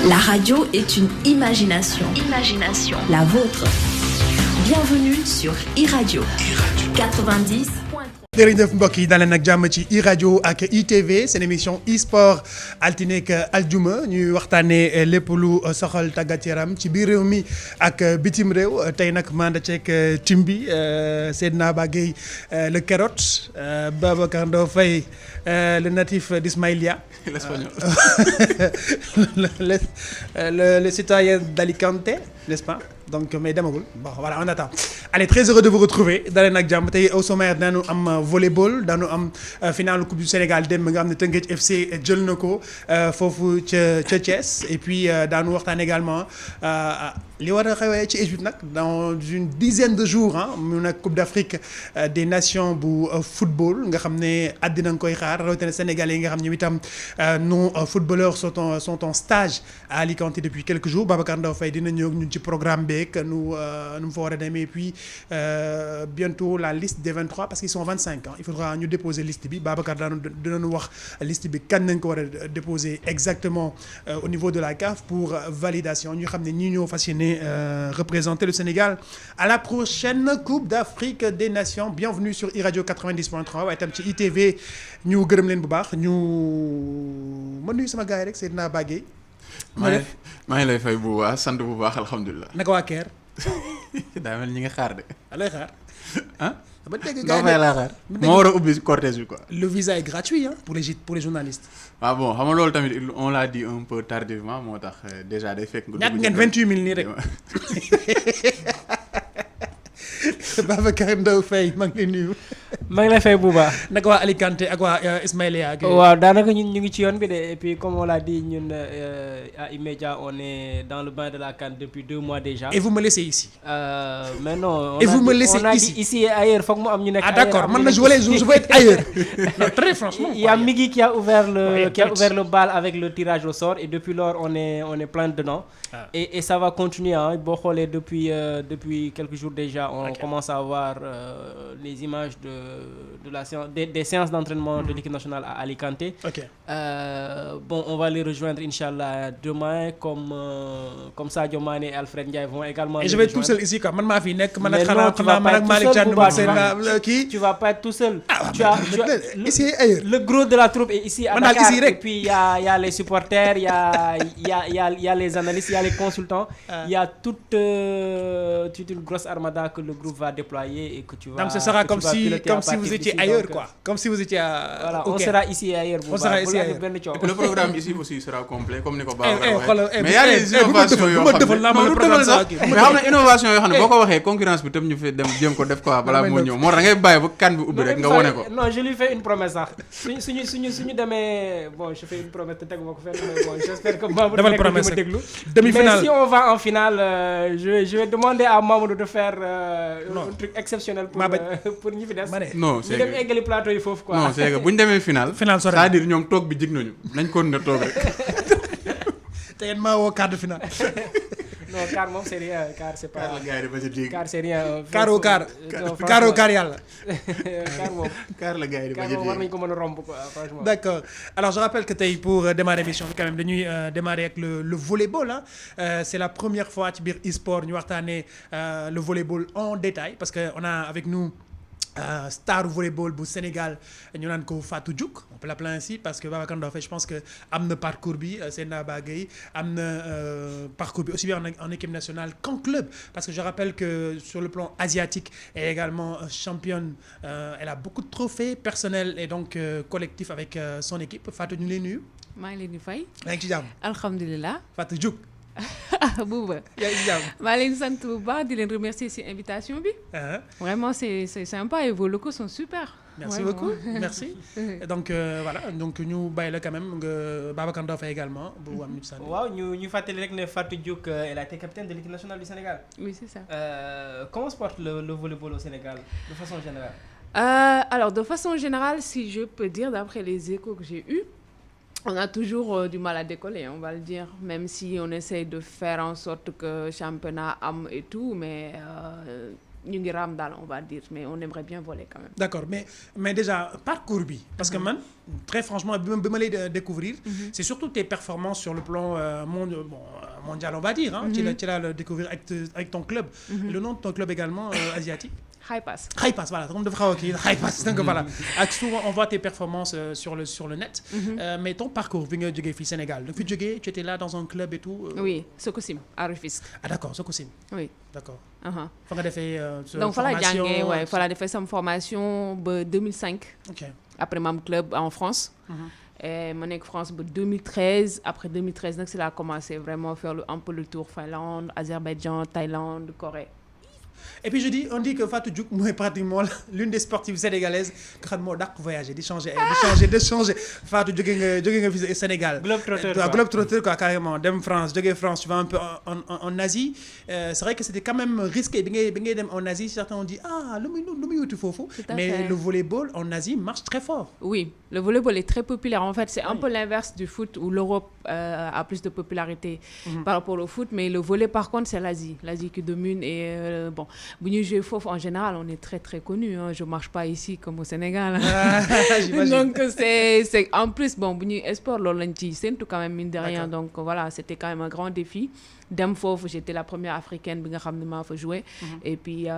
La radio est une imagination. La vôtre. Bienvenue sur iRadio 90. jërëjëf mbokk yi daleen nag jàmm ci iRadio ak ITV seen émission e-sport altine ak aljuma ñuy waxtaanee lépp lu soxal tàggat yaram ci biir réew mi ak bitim réew tey nag manda ceek tim bi Seydina Bagay le Carotte Babacar Ndo Faye le natif d'Ismaïlia l'espagnol le citoyen d'Alicante, n'est-ce pas? Donc mais demagul bon voilà on attend. Allez, très heureux de vous retrouver daleen nag jàmm tey au sommaire daanu am volleyball daanu am finale coupe du Sénégal dem nga xam ne Teungueth FC jël na ko foofu ca Thiès et puis daanu waxtaan également li war a xewee ci Égypte nag dans une dizaine de jours mu nag Coupe d'Afrique des Nations bu football nga xam ne àddina nga koy xaar rawatina Sénégalais yi nga xam ne itam nos footballeurs sont en stage à Alicante depuis quelques jours. Babacar Ndo Faye dina ñëw ñun ci programme beeg nu mu fa war a demee et puis bientôt la liste des 23 parce qu'ils sont 25 il faudra ñu déposer liste bi Babacar dinañu wax liste bi kan nañ ko war a déposer exactement au niveau de la CAF pour validation ñu xam ne ñii ñoo fas yéene représenter le Sénégal à la prochaine Coupe d'Afrique des Nations. Bienvenue sur iRadio 90.3 waaye itam ci ITV ñu gërëm leen bu baax ñu ma nuyu sama gars yi rek Seydina Bagay maa ngi lay fay bu baax sant bu baax alhamdulilah. naka waa Caire. daa mel ñi nga xaar de. lay xaar. ah. ba dégg gars yi laa xaar. moo war a ubbi cortège bi quoi. Le visa est gratuit pour les journalistes. ah bon xam nga loolu tamit on l'a dit un peu tardivement moo tax déjà day fekk. nga ñàkk ngeen 28 000 nii rek. Babacar Ndo Faye maa ngi lay nuyu. maa ngi lay fay bu baax. naka waa Alicante ak waa Ismaïlia. waaw daanaka ñun ñu ngi ci yoon bi de et puis comme on l'a dit ñun à Imedia on est dans le bain de la CAN depuis 2 mois déjà. Et vous me laissez ici. Mais non. Et vous me laissez on a ici. dit ici et ailleurs foog mu am ñu nekk. Ah d'accord man je veux être ailleurs. Non, très franchement. Il y a Migui qui a ouvert le bal avec le tirage au sort et depuis lors on est plein dedans. Ah. Et ça va continuer boo xoolee depuis quelques jours déjà on commence à voir les images de la séance des séances d'entraînement de l'équipe nationale à Alicante. Bon on va les rejoindre Inch'Allah demain comme Sadio Mané et Alfred Ndiaye vont également. Et je vais être tout seul ici quoi man maa fi nekk man ak xanaa man ak Malick Thiandoum kii. Tu vas pas être tout seul. Tu as ici ailleurs. Le gros de la troupe est ici à Dakar et puis il y a les supporters, il y a les analystes, il y a les consultants, il y a toute une grosse armada que le groupe va déployer et que tu vas. Donc ce sera comme si vous étiez ailleurs quoi. Comme si vous étiez à. Voilà, on sera ici et ailleurs. On sera ici ailleurs. Le programme ici aussi sera complet comme ni ko Babacar waxee. Mais il y a des innovations yoo xam ne innovation yoo xam ne boo ko waxee concurrence bi tam ñu fi dem jéem ko def quoi balaa moo ñëw moo tax ngay bàyyi ba kan bi ubbi rek nga wone ko. Non je lui fais une promesse sax suñu demee bon je fais une promesse te teguma ko fenn mais bon j'espère que Mamadou nekk ma déglu. Demi-finale. Mais si on va en finale je vais demander à Mamadou de faire un truc exceptionnel pour ñi fi des. Non c'est ñu dem eggali plateau yi foofu quoi. Non c'est que bu ñu demee finale c'est-à-dire ñoom toog bi jig nañu nañ ko ne toog rek. te yéen maa woo quart de finale. Non car moom c'est rien car c'est pas. Car c'est rien. car yàlla. Car moom. Car la gars yi di bañ a war nañu ko mën a romb quoi franchement. D'accord. Alors je rappelle que tey pour démarrer l'émission quand même dañuy démarrer avec le volleyball c'est la première fois ci biir e-sport ñu waxtaanee le volleyball en détail parce que on a avec nous star volleyball bu Sénégal ñu naan ko Fatou Diouk on peut l'appeler ainsi parce que Babacar Ndo Faye je pense que am na parcours bi Seydina Bagay am na parcours bi aussi bien en équipe nationale qu'en club parce que je rappelle que sur le plan asiatique elle est également championne elle a beaucoup de trophées personnels et donc collectifs avec son équipe Fatou ñu lay nuyu. maa ngi leen di fay. yaa ngi ci jàmm. alhamdulilah. Fatou Diouk. Bouba. yaa ngi ci jàmm. maa leen sant bu baax di leen remercier ci invitation bi. Vraiment c'est sympa et vos locaux sont super. Merci beaucoup merci. Donc voilà donc ñu bàyyi la quand même nga Babacar Ndo Faye également bu am ñu sànni. waaw ñu fàttali rek ne Fatou Diouk elle a été capitaine de l'équipe nationale du Sénégal. Oui c'est ça. Comment se porte le volleyball au Sénégal de façon générale? Alors de façon générale si je peux dire d'après les échos que j'ai eus. On a toujours du mal à décoller, on va le dire, même si on essaye de faire en sorte que championnat am et tout, mais ñu ngi raam daal on va dire mais on aimerait bien voler quand même. D'accord, mais déjà parcours bi parce que man très franchement bi ma lay découvrir c'est surtout tes performances sur le plan mondial on va dire hein. Tu l'as le découvrir avec ton club. Le nom de ton club également asiatique. High Pass, voilà, comme dafa xaw a kii High Pass donc voilà ak souvent on voit tes performances sur le net. Mais ton parcours bi nga jógee fii Sénégal da fi jógee tu étais là dans un club et tout. Oui Sococim à Rufisque. Ah d'accord Sococim. Oui d'accord. Fa nga defee donc fa la jàngee ouais fa la defee sama formation ba 2005. OK. Après ma club en France. Et ma nekk France ba 2013 après 2013 nag c'est là commencé vraiment faire un peu le tour Finlande Azerbaïdjan Thaïlande Corée. Et puis on dit que Fatou Diouk mooy pratiquement l'une des sportives sénégalaises nga xam moo dàq voyager di changer Fatou jóge nga fi Sénégal. Globetrotter quoi carrément dem France jóge France tu vas un peu en Asie. C'est vrai que c'était quand même risqué bi ngay dem en Asie certains ont dit lu muy wuti foofu. Mais le volleyball en Asie marche très fort. Oui le volleyball est très populaire en fait c'est un peu l'inverse du foot où l'Europe a plus de popularité par rapport au foot mais le volley par contre c'est l'Asie qui domine et bon. Bu ñuy jouer foofu en général on est très très connu hein. Je marche pas ici comme au Sénégal donc c'est en plus bon bu ñuy sport loolu lañ ci séntu quand même mine de rien. Donc voilà c'était quand même un grand défi dem foofu j'étais la première africaine bi nga xam ne maa fa joué et puis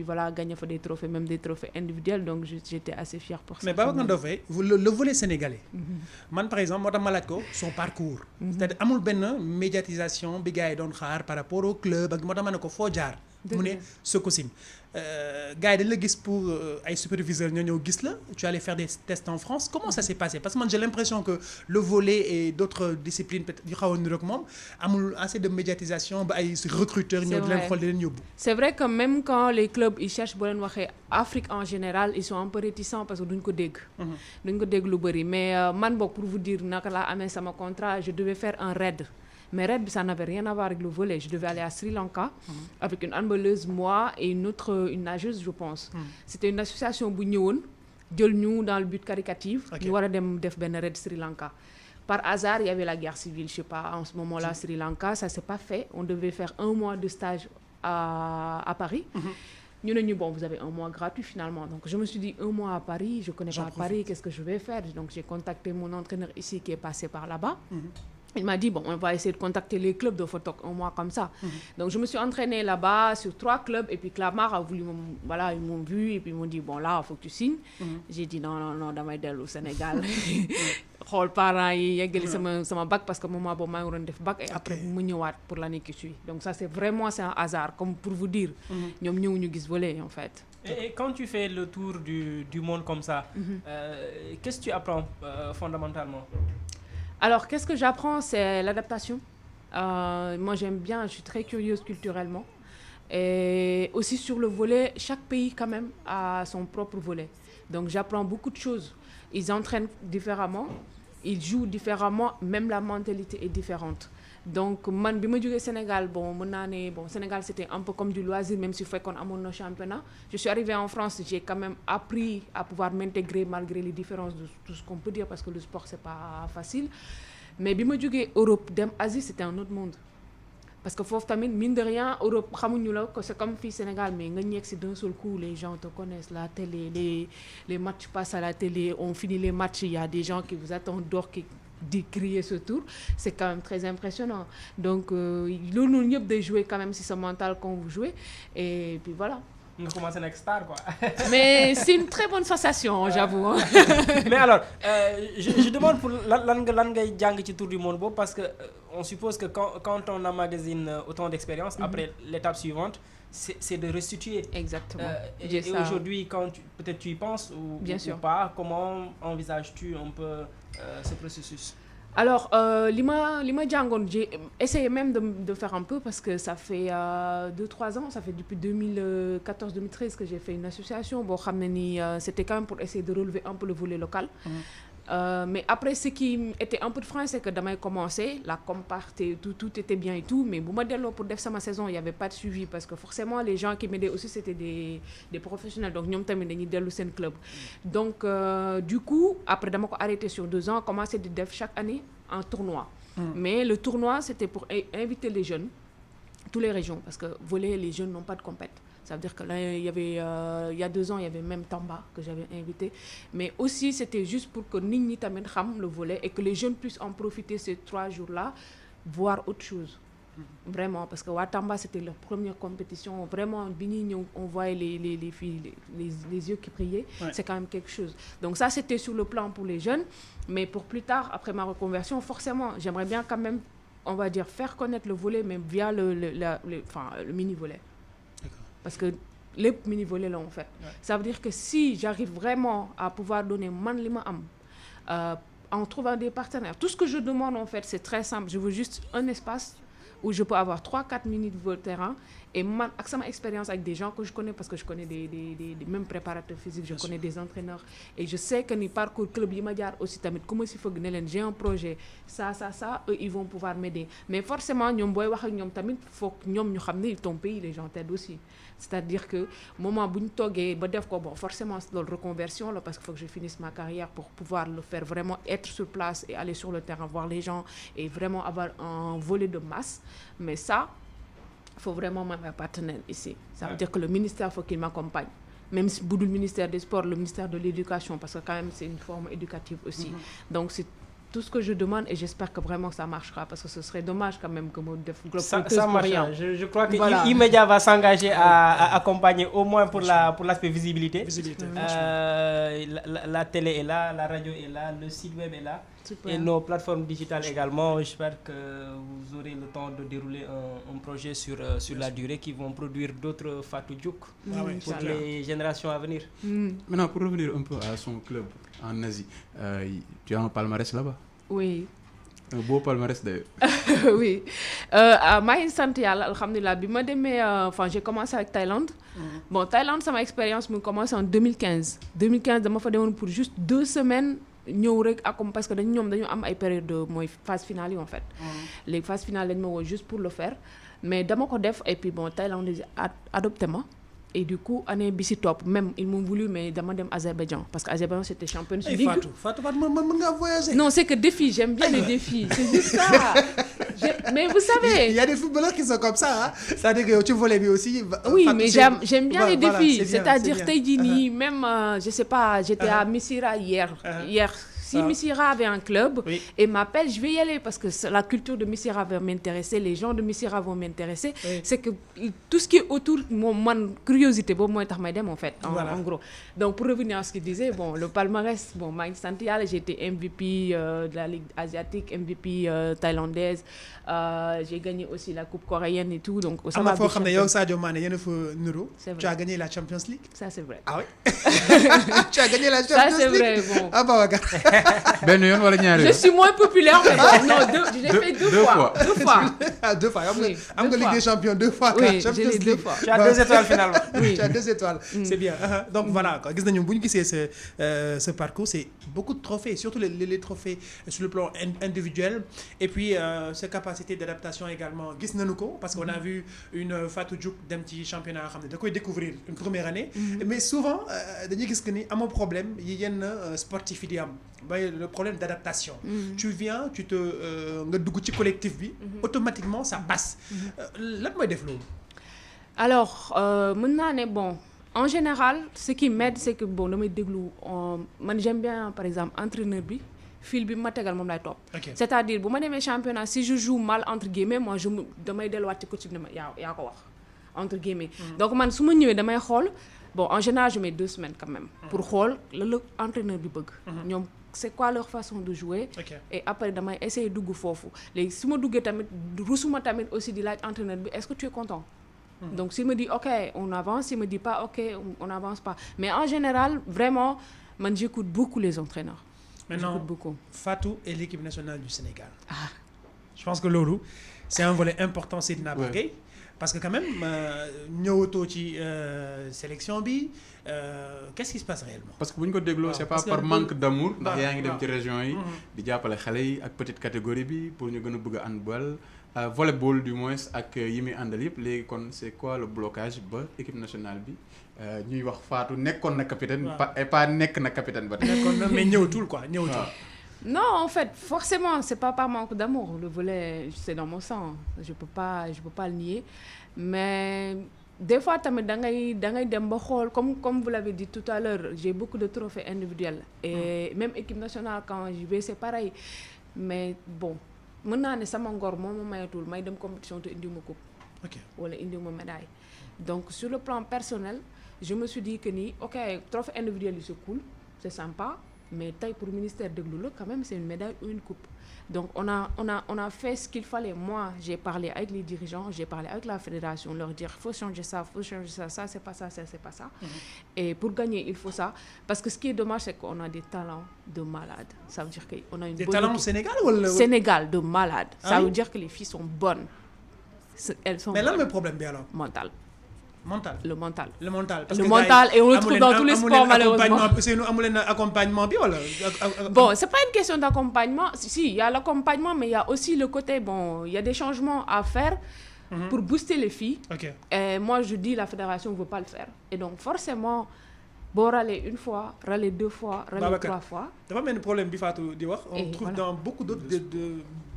voilà gagné fa des trophées même des trophées individuels donc j'étais assez fière pour ça. Mais Babacar Ndofé le volley sénégalais man par exemple moo tax ma laaj ko son parcours c'est-à-dire amul benn médiatisation bi gars yi doon xaar par rapport au club ak moo tax ma ne ko foo jaar mu ne Sococim gars yi dañ la gis pour ay superviseurs ñoo ñëw gis la tu allais faire des tests en France comment ça s'est passé parce que man j'ai l'impression que le volley et d'autres disciplines peut-être yu xaw a niroog moom amul assez de médiatisation ba ay recruteurs ñëw di leen xool di leen yóbbu. C'est vrai que même quand les clubs ils cherchent boo leen waxee Afrique en général ils sont un peu réticents parce que duñ ko dégg lu bëri mais man boog pour vous dire naka laa amee sama contrat je devais faire un raid. Mais raid ça n'avait rien à voir avec le volley je devais aller à Sri Lanka avec une handballeuse moi et une nageuse je pense. C'était une association bu ñëwoon jël ñu dans le but caritatif ñu war a dem def benn raid Sri Lanka. Par hasard il y avait la guerre civile je sais pas en ce moment-là Sri Lanka ça s'est pas fait on devait faire 1 mois de stage à Paris. Ñu ne ñu bon vous avez 1 mois gratuit finalement donc je me suis dit 1 mois à Paris je connais pas Paris qu'est-ce que je vais faire donc j'ai contacté mon entraîneur ici qui est passé par là-bas. Il m'a dit bon on va essayer de contacter les clubs de photo 1 mois comme ça. Donc je me suis entraînée là-bas sur 3 clubs et puis Clamart a voulu voilà ils m'ont vu et puis ils m'ont dit bon là faut que tu signes. J'ai dit non damay dellu Sénégal. Xool parents yi yeggali sama bac parce que moment boobu maa ngi doon def bac et après mu ñëwaat pour l'année qui suit donc ça c'est un hasard comme pour vous dire. ñoom ñëwuñu gis voler en fait. Et quand tu fais le tour du monde comme ça. Qu'est-ce que tu apprends fondamentalement? Alors, qu'est-ce que j'apprends? C'est l'adaptation. Moi, j'aime bien, je suis très curieuse culturellement. Et aussi sur le volley, chaque pays quand même a son propre volley. Donc, j'apprends beaucoup de choses. Ils entraînent différemment, ils jouent différemment, même la mentalité est différente. Donc man bi ma jógee Sénégal bon mën naa ne bon Sénégal c'était un peu comme du loisir même si fekkoon amoon na championnat. Je suis arrivée en France j'ai quand même appris à pouvoir m'intégrer malgré les différences de tout ce qu'on peut dire parce que le sport c'est pas facile. Mais bi ma jógee Europe dem Asie c'était un autre monde. Parce que foofu tamit mine de rien Europe xamuñu la que c'est comme fii Sénégal mais nga ñeeg si d'un seul coup les gens te connaissent la télé les matchs passent à la télé on finit les matchs il y a des gens qui vous attendent dehors qui di crier ce tour c'est quand même très impressionnant donc loolu noonu ñëpp day jouer quand même si sa mental quand vous jouez et puis voilà. nga commencé nekk star quoi. Mais c'est une très bonne sensation j'avoue. Mais alors je demande pour lan ngay jàng ci tour du monde boobu parce que on suppose que quand on emmagasine autant d'expérience après l'étape suivante c'est de restituer. Exactement. Et aujourd'hui quand peut-être tu y penses ou pas comment envisages-tu un peu ce processus? Alors li ma jàngoon j'ai essayé même de faire un peu parce que ça fait 2-3 ans ça fait depuis 2014-2013 que j'ai fait une association boo xam ne ni c'était quand même pour essayer de relever un peu le volley local. Mais après ce qui était un peu de frein c'est que damay commencer la comparté tout était bien et tout mais bu ma delloo pour def sama saison il y avait pas de suivi parce que forcément les gens qui m'aidaient aussi c'était des professionnels donc ñoom tamit dañuy dellu seen club. Donc du coup après dama ko arrêté sur 2 ans commencé di def chaque année un tournoi. Mais le tournoi c'était pour inviter les jeunes toutes les régions parce que volley les jeunes n'ont pas de compète. Ça veut dire que là, il y a 2 ans, il y avait même Tamba que j'avais invité. Mais aussi, c'était juste pour que Nigni Tamen Kham le volet et que les jeunes puissent en profiter ces 3 jours-là, voir autre chose. Vraiment, parce que Watamba, c'était leur première compétition. Vraiment, on voyait les filles, les yeux qui brillaient. Ouais. C'est quand même quelque chose. Donc ça, c'était sur le plan pour les jeunes. Mais pour plus tard, après ma reconversion, forcément, j'aimerais bien quand même, on va dire, faire connaître le volley, mais via le mini-volley. Parce que les mini-volets, là, en fait. Ouais. Ça veut dire que si j'arrive vraiment à pouvoir donner man lima am, en trouvant des partenaires, tout ce que je demande, en fait, c'est très simple. Je veux juste un espace où je peux avoir 3-4 minutes de terrain et avec ma expérience avec des gens que je connais, parce que je connais des mêmes préparateurs physiques, je connais des entraîneurs, et je sais que ni parcours club Yimadjar aussi tamit comment s'il faut que j'ai un projet ça eux ils vont pouvoir m'aider. Mais forcément ñom boy wax ak ñom tamit faut que ñom ñu xamné ton pays les gens t'aident aussi. C'est-à-dire que moment buñ togué ba def ko bon forcément c'est une reconversion là, parce qu'il faut que je finisse ma carrière pour pouvoir le faire, vraiment être sur place et aller sur le terrain voir les gens et vraiment avoir un volet de masse. Mais ça, il faut vraiment un partenaire ici. Ça veut dire que le ministère, il faut qu'il m'accompagne. Même si le ministère des Sports, le ministère de l'Éducation, parce que quand même, c'est une forme éducative aussi. Donc, c'est tout ce que je demande et j'espère que vraiment ça marchera, parce que ce serait dommage quand même que ça marche. Je crois que voilà. Immédiat va s'engager à accompagner au moins pour l'aspect visibilité. La télé est là, la radio est là, le site web est là. Super. Et nos plateformes digitales également. J'espère que vous aurez le temps de dérouler un projet sur la durée qui vont produire d'autres Fatou Diouk pour les générations à venir. Maintenant, pour revenir un peu à son club en Asie, tu as un palmarès là-bas? Oui. Un beau palmarès d'ailleurs. Oui. Maïn Santial, alhamdulillah, j'ai commencé avec Thaïlande. Bon, Thaïlande, c'est ma expérience, mais commencé en 2015. 2015, je fait pour juste 2 semaines. Parce que nous avons une période de phase finale en fait. Les phases finales, nous juste pour le faire. Mais dans mon def et puis bon, Thaïlande a adopté moi. Et du coup, année BC top, même ils m'ont voulu, mais dans Azerbaïdjan. Parce qu'Azerbaïdjan c'était champion de ligue. Fatou, voyager. Non, c'est que défi, j'aime bien les défis. C'est juste ça. Mais vous savez. Il y a des footballeurs qui sont comme ça. Hein? C'est-à-dire que tu volais bien aussi. Oui, Fatou, mais j'aime bien les défis. C'est-à-dire, Taïdini, même, je sais pas, j'étais à Missira hier. Si Missira avait un club et m'appelle, je vais y aller parce que la culture de Missira va m'intéresser, les gens de Missira vont m'intéresser. C'est que tout ce qui est autour, mon curiosité, en fait, en gros. Donc pour revenir à ce qu'il disait, bon, le palmarès, bon, Mike Santial, j'ai été MVP de la Ligue asiatique, MVP thaïlandaise, j'ai gagné aussi la Coupe coréenne et tout. Donc, tu as gagné la Champions League? Ça c'est vrai. Ah oui? Tu as gagné la Champions League? Ça c'est vrai, bon. Ah bah je suis moins populaire, mais bon, non, j'ai fait 2 fois. 2 fois. Deux fois. Am nga Ligue des Champions 2 fois. Oui, j'ai les 2 fois. Tu as 2 étoiles finalement. Oui. Tu as 2 étoiles. C'est bien. Donc voilà, gis nañu bu ñu gisee ce parcours, c'est beaucoup de trophées, surtout les trophées sur le plan individuel, et puis ses capacités d'adaptation également. Gis nañu ko parce qu'on a vu une Fatou Diouk dem ci championnat xam ne da koy découvrir une première année, mais souvent dañuy gis que ni amoo problème yi yenn sportif yi di am. Le problème d'adaptation. Tu viens, tu te nga dugg ci collectif bi, automatiquement ça passe. Lan mooy def loolu? Alors, bon, en général, ce qui m'aide, c'est que bon, damay déglu, man j'aime bien par exemple entraîneur bi, fil bi ma tégal mom lay top. C'est-à-dire bu ma démé championnat, si je joue mal entre guillemets, moi je damay delluwaat ci coach bi yaa ko wax entre guillemets. Donc man suma ñëwé damay xol, bon en général je mets 2 semaines quand même pour xol le entraîneur bi bëgg. Ñom c'est quoi leur façon de jouer, et après damay essayer dugg fofu. Légui suma duggé tamit rusuma tamit aussi di laaj entraîneur bi, est-ce que tu es content? Donc s'il me dit OK, on avance, s'il me dit pas OK, on n'avance pas. Mais en général, vraiment, moi j'écoute beaucoup les entraîneurs. Maintenant, Fatou et l'équipe nationale du Sénégal. Je pense que Lolo, c'est un volet important, c'est Nabaké. Parce que quand même, ñëwatoo ci sélection bi, qu'est-ce qui se passe réellement? Parce que bu ñu ko dégloo, c'est pas par manque d'amour, ndax yaa ngi dem ci région yi di jàppale xale yi ak petite catégorie bi pour ñu gën a bëgg a handball, volleyball du moins ak yi muy àndal yëpp. Léegi kon c'est quoi le blocage ba équipe nationale bi ñuy wax Fatou nekkoon na capitaine et pas nekk na capitaine ba tey. Nekkoon na mais ñëwatul quoi, ñëwatul. Non, en fait, forcément, c'est pas par manque d'amour. Le volet, c'est dans mon sang. Je peux pas le nier. Mais des fois tamit da ngay dem ba xool comme vous l'avez dit tout à l'heure, j'ai beaucoup de trophées individuels et même équipe nationale quand j'y vais c'est pareil, mais bon mën naa ne sama ngor moo ma mayatul may dem compétition te indiwuma coupe wala indiwuma médaille. Donc sur le plan personnel je me suis dit que ni ok trophée individuel yi c'est cool, c'est sympa, mais tey pour ministère déglu la quand même c'est une médaille ou une coupe. Donc on a fait ce qu'il fallait. Moi j'ai parlé avec les dirigeants, j'ai parlé avec la fédération, leur dire faut changer ça, ça c'est pas ça, ça c'est pas ça. Et pour gagner il faut ça, parce que ce qui est dommage c'est qu'on a des talents de malades. Ça veut dire qu'on a une des bonne talents au Sénégal ou Sénégal de malades. Ça veut dire que les filles sont bonnes. Elles sont mais là le problème bi alors le mental parce le que mental et on le trouve dans tous les sports malheureusement. C'est nous amulen accompagnement bi wala bon c'est pas une question d'accompagnement, si il y a l'accompagnement mais il y a aussi le côté bon il y a des changements à faire pour booster les filles. Et moi je dis la fédération veut pas le faire et donc forcément boo râler une fois, râler 2 fois, râler 3 fois. dafa mel ni problème bi Fatou di wax on trouve dans beaucoup d'autres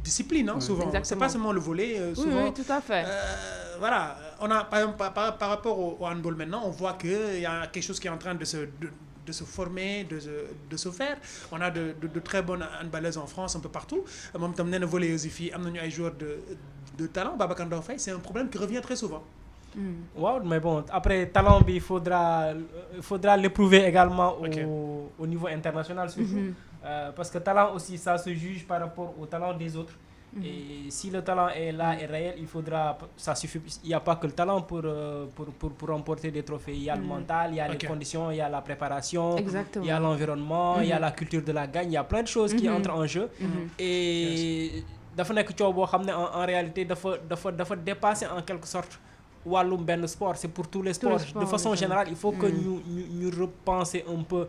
disciplines souvent. Exactement. C'est pas seulement le volley souvent. Oui, tout à fait. Voilà, on a par rapport au handball maintenant, on voit que il y a quelque chose qui est en train de se former, de se faire. On a de très bonnes handballeuses en France un peu partout. Moom tam nee na volleyeuses yi fii am nañu ay joueurs de talent. Babacar Ndao Faye, c'est un problème qui revient très souvent. Wow, mais bon, après talent, il faudra l'éprouver également au niveau international surtout. Parce que talent aussi, ça se juge par rapport au talent des autres. Et si le talent est là et réel, il faudra, ça suffit. Il n'y a pas que le talent pour remporter des trophées. Il y a le mental, il y a les conditions, il y a la préparation, il y a l'environnement, il y a la culture de la gagne. Il y a plein de choses qui entrent en jeu. Et dafa nekk coow boo xam ne en réalité dafa dépasser en quelque sorte wàllum benn sport. C'est pour tous les sports. De façon générale, il faut que ñu repenser un peu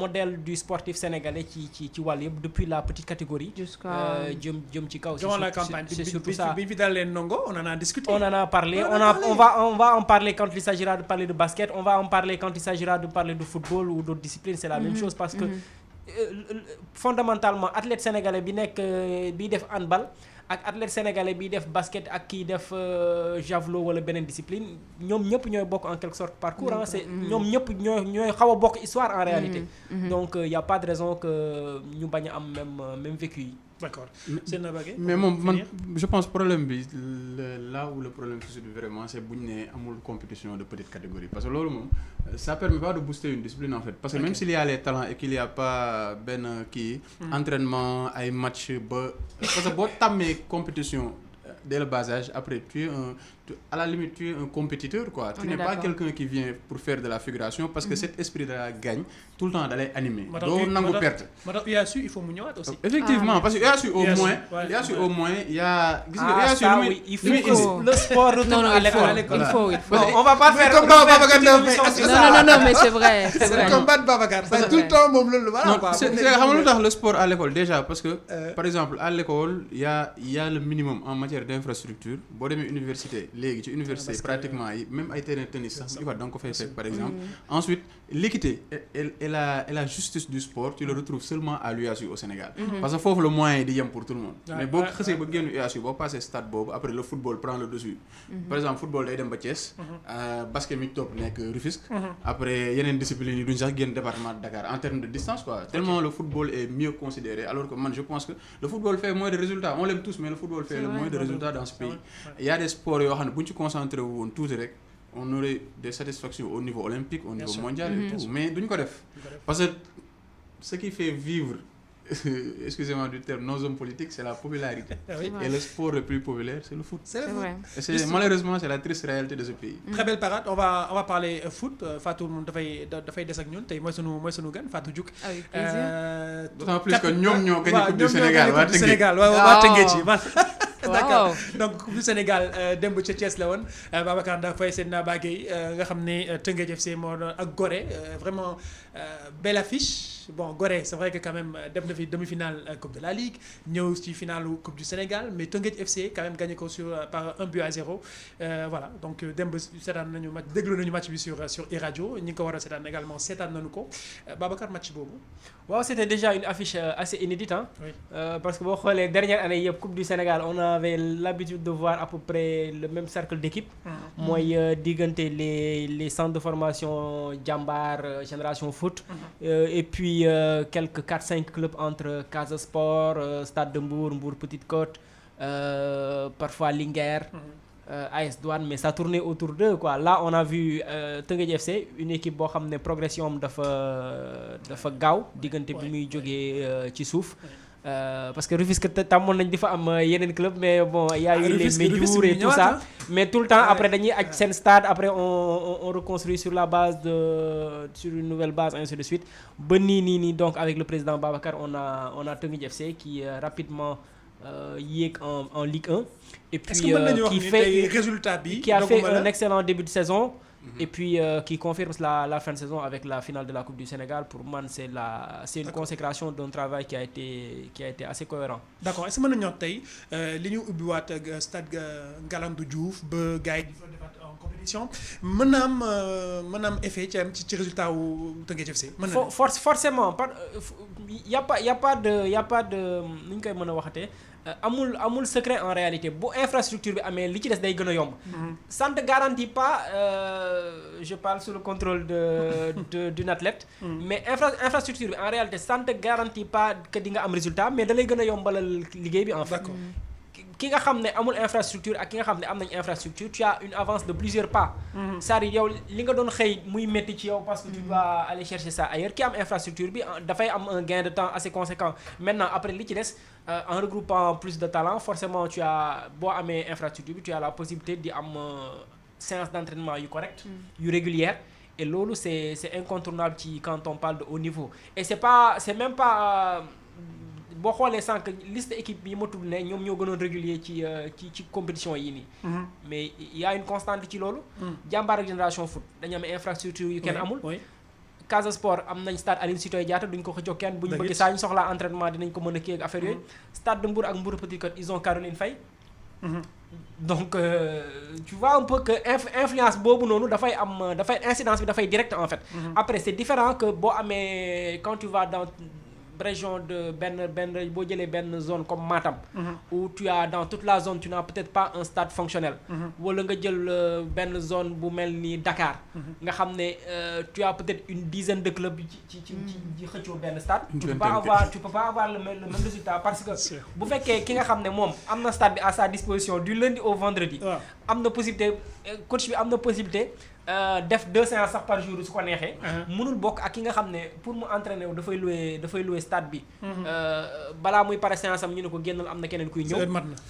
modèle du sportif sénégalais ci wàll yëpp depuis la petite catégorie jëm ci kaw. Durant la campagne, c'est surtout ça. Bi daal leen ndongo, on en a discuté. On en a parlé. On va en parler quand il s'agira de parler de basket. On va en parler quand il s'agira de parler de football ou d'autres disciplines. C'est la même chose parce que fondamentalement athlète sénégalais bi def handball ak athlète sénégalais bi def basket ak kii def javelot wala beneen discipline ñoom ñëpp ñooy bokk en quelque sorte parcours c'est ñoom ñëpp ñooy xaw a bokk histoire en réalité. Donc y a pas de raison que ñu bañ a am même vécu yi. D'accord. Mais man je pense problème bi là où le problème se situe vraiment c'est bu ñu nee amul compétition de petite catégorie parce que loolu moom ça permet pas de booster une discipline en fait parce que même s'il y a les talents et qu'il y a pas benn kii entraînement ay match ba parce que boo tàmmee compétition dès le bas âge après à la limite tu es un compétiteur quoi. Tu n'es pas quelqu'un qui vient pour faire de la figuration parce que cet esprit de la gagne tout le temps da lay animer. doo nangu perte. Il faut mu ñëwaat aussi. Effectivement parce que UASU au moins il y a gis nga UASU il faut que le sport retourne à l'école. Il faut. On va pas faire comme Babacar non mais c'est vrai. C'est comme Babacar. Tout le temps moom loolu voilà quoi. C'est xam nga lu tax le sport à l'école déjà parce que par exemple à l'école il y a le minimum en matière d'infrastructure boo demee université léegi ci université pratiquement yi même ay terrain tennis sax da nga ko fay fekk par exemple. Ensuite l'équité et la justice du sport tu le retrouves seulement à l'UASU au Sénégal. Parce que foofu le moyen yi di yem pour tout le monde. Mais boo xësee ba génn UASU boo passé stade boobu après le football prend le dessus. Par exemple football day dem ba Thiès. Basket mi topp nekk Rufisque. Après yeneen discipline yi duñ sax génn département de Dakar en termes de distance quoi. Tellement le football est mieux considéré alors que man je pense que le football fait moins de résultats. On l'aime tous mais le football fait le moins de résultats dans ce pays. Il y a des sports yoo xam ne bu ñu ci concentré woon tuuti rek on aurait des satisfactions au niveau olympique au niveau mondial et tout mais duñ ko def parce que ce qui fait vivre excusez-moi du terme nos hommes politiques c'est la popularité. Et le sport le plus populaire c'est le foot. C'est vrai. Et malheureusement c'est la triste réalité de ce pays. Très belle parade. On va parler foot. Fatou moom dafay des ak ñun tey mooy sunu gan Fatou Diouk. Avec plaisir. D'autant plus que ñoom ñoo gagné coupe du Sénégal waa Tëngéej ci d'accord Wow. donc coupe du Sénégal démb ca Thiès la woon Babacar Ndao Faye Seydina Bagay nga xam ne Teungueth FC moo doon ak Gorée vraiment belle affiche. Bon, Gorée, c'est vrai que quand même, demi-finale Coupe de la Ligue, ñëw ci finale Coupe du Sénégal, mais Teungueth FC quand même gagné par 1-0. Voilà, donc démb seetaan nañu match déglu nañu match bi sur iRadio ñi ngi ko war a seetaan également seetaan nañu ko Babacar match boobu. Waaw, c'était déjà une affiche assez inédite hein. Oui. Parce que boo xoolee dernière année yëpp Coupe du Sénégal on avait l'habitude de voir à peu près le même cercle d'équipe. Mooy diggante les centres de formation Jambar Génération Foot. Et puis quelques 4-5 clubs entre Casa Sport, Stade de Mbour, Mbour Petite Côte, parfois Linguère, AS Douane, mais ça tournait autour d'eux quoi. Là on a vu Teungueth FC, une équipe boo xam ne progression am dafa gaaw diggante bi muy jógee ci suuf. Parce que Rufisque tàmmoon nañ di fa am yeneen club mais bon il y a eu les Médiour et tout ça mais tout le temps après dañuy aj seen stade après on reconstruit sur une nouvelle base ainsi de suite ba nii donc avec le président Babacar on a Teungueth FC qui rapidement yéeg en Ligue 1 et puis qui a fait un excellent début de saison. Et puis qui confirme la fin de saison avec la finale de la Coupe du Sénégal. Pour moi, c'est une consécration d'un travail qui a été assez cohérent. D'accord. Est-ce que mën nañu wax tey li ñu ubbiwaat stade Galandou Diouf ba gars yi di fa defaat en compétition mën na am effet ci résultat wu Teungueth FC. Forcément y a pas de nu ñu koy mën a waxatee. amul secret en réalité bu infrastructure bi amee li ci des day gën a yomb. Ça ne garantit pas je parle sous le contrôle d'une athlète. Mais infrastructure bi en réalité ça ne garantit pas que di nga am résultat mais da lay gën a yombalal liggéey bi en fait. D'accord. Ki nga xam ne amul infrastructure ak ki nga xam ne am nañ infrastructure tu as une avance de plusieurs pas. c'est-à-dire yow li nga doon xëy muy métti ci yow parce que tu dois aller chercher ça ailleurs ki am infrastructure bi dafay am un gain de temps assez conséquent maintenant après li ci des en regroupant plus de talent forcément tu as boo amee infrastructure bi tu as la possibilité di am séance d'entraînement yu correct yu régulière et loolu c'est incontournable ci quand on parle de haut niveau et c'est même pas boo xoolee sànq liste équipe yi ma tudd ne ñoom ñoo gënoon régulier ci compétition yi nii. mais il y a une constante ci loolu. Jàmbaar ak Génération Foot dañu am infrastructure yu kenn amul. Casa Sport am nañ stade Aline Sitoé Diatta duñ ko xëccoo kenn. bu ñu bëggee saa ñu soxlaa entraînement dinañ ko mën a kii ak affaire yooyu. Stade de Mbour ak Mbour Petite Côte ils ont Caroline Faye. donc tu vois un peu que influence boobu noonu dafay incidence bi dafay direct en fait. Après c'est différent que boo amee quand tu vas dans. région de benn boo jëlee benn zone comme Matam où tu as dans toute la zone tu n'as peut-être pas un stade fonctionnel wala nga jël benn zone bu mel ni Dakar nga xam ne tu as peut-être une dizaine de clubs ci xëccoo benn stade tu peux pas avoir le même résultat parce que bu fekkee ki nga xam ne moom am na stade bi à sa disposition du lundi au vendredi am na possibilité coach bi am na possibilité def 2 séances sax par jour su ko neexee. mënul bokk ak ki nga xam ne pour mu entraîner wu dafay louer stade bi. balaa muy pare séance am ñu ne ko génnal am na keneen kuy ñëw.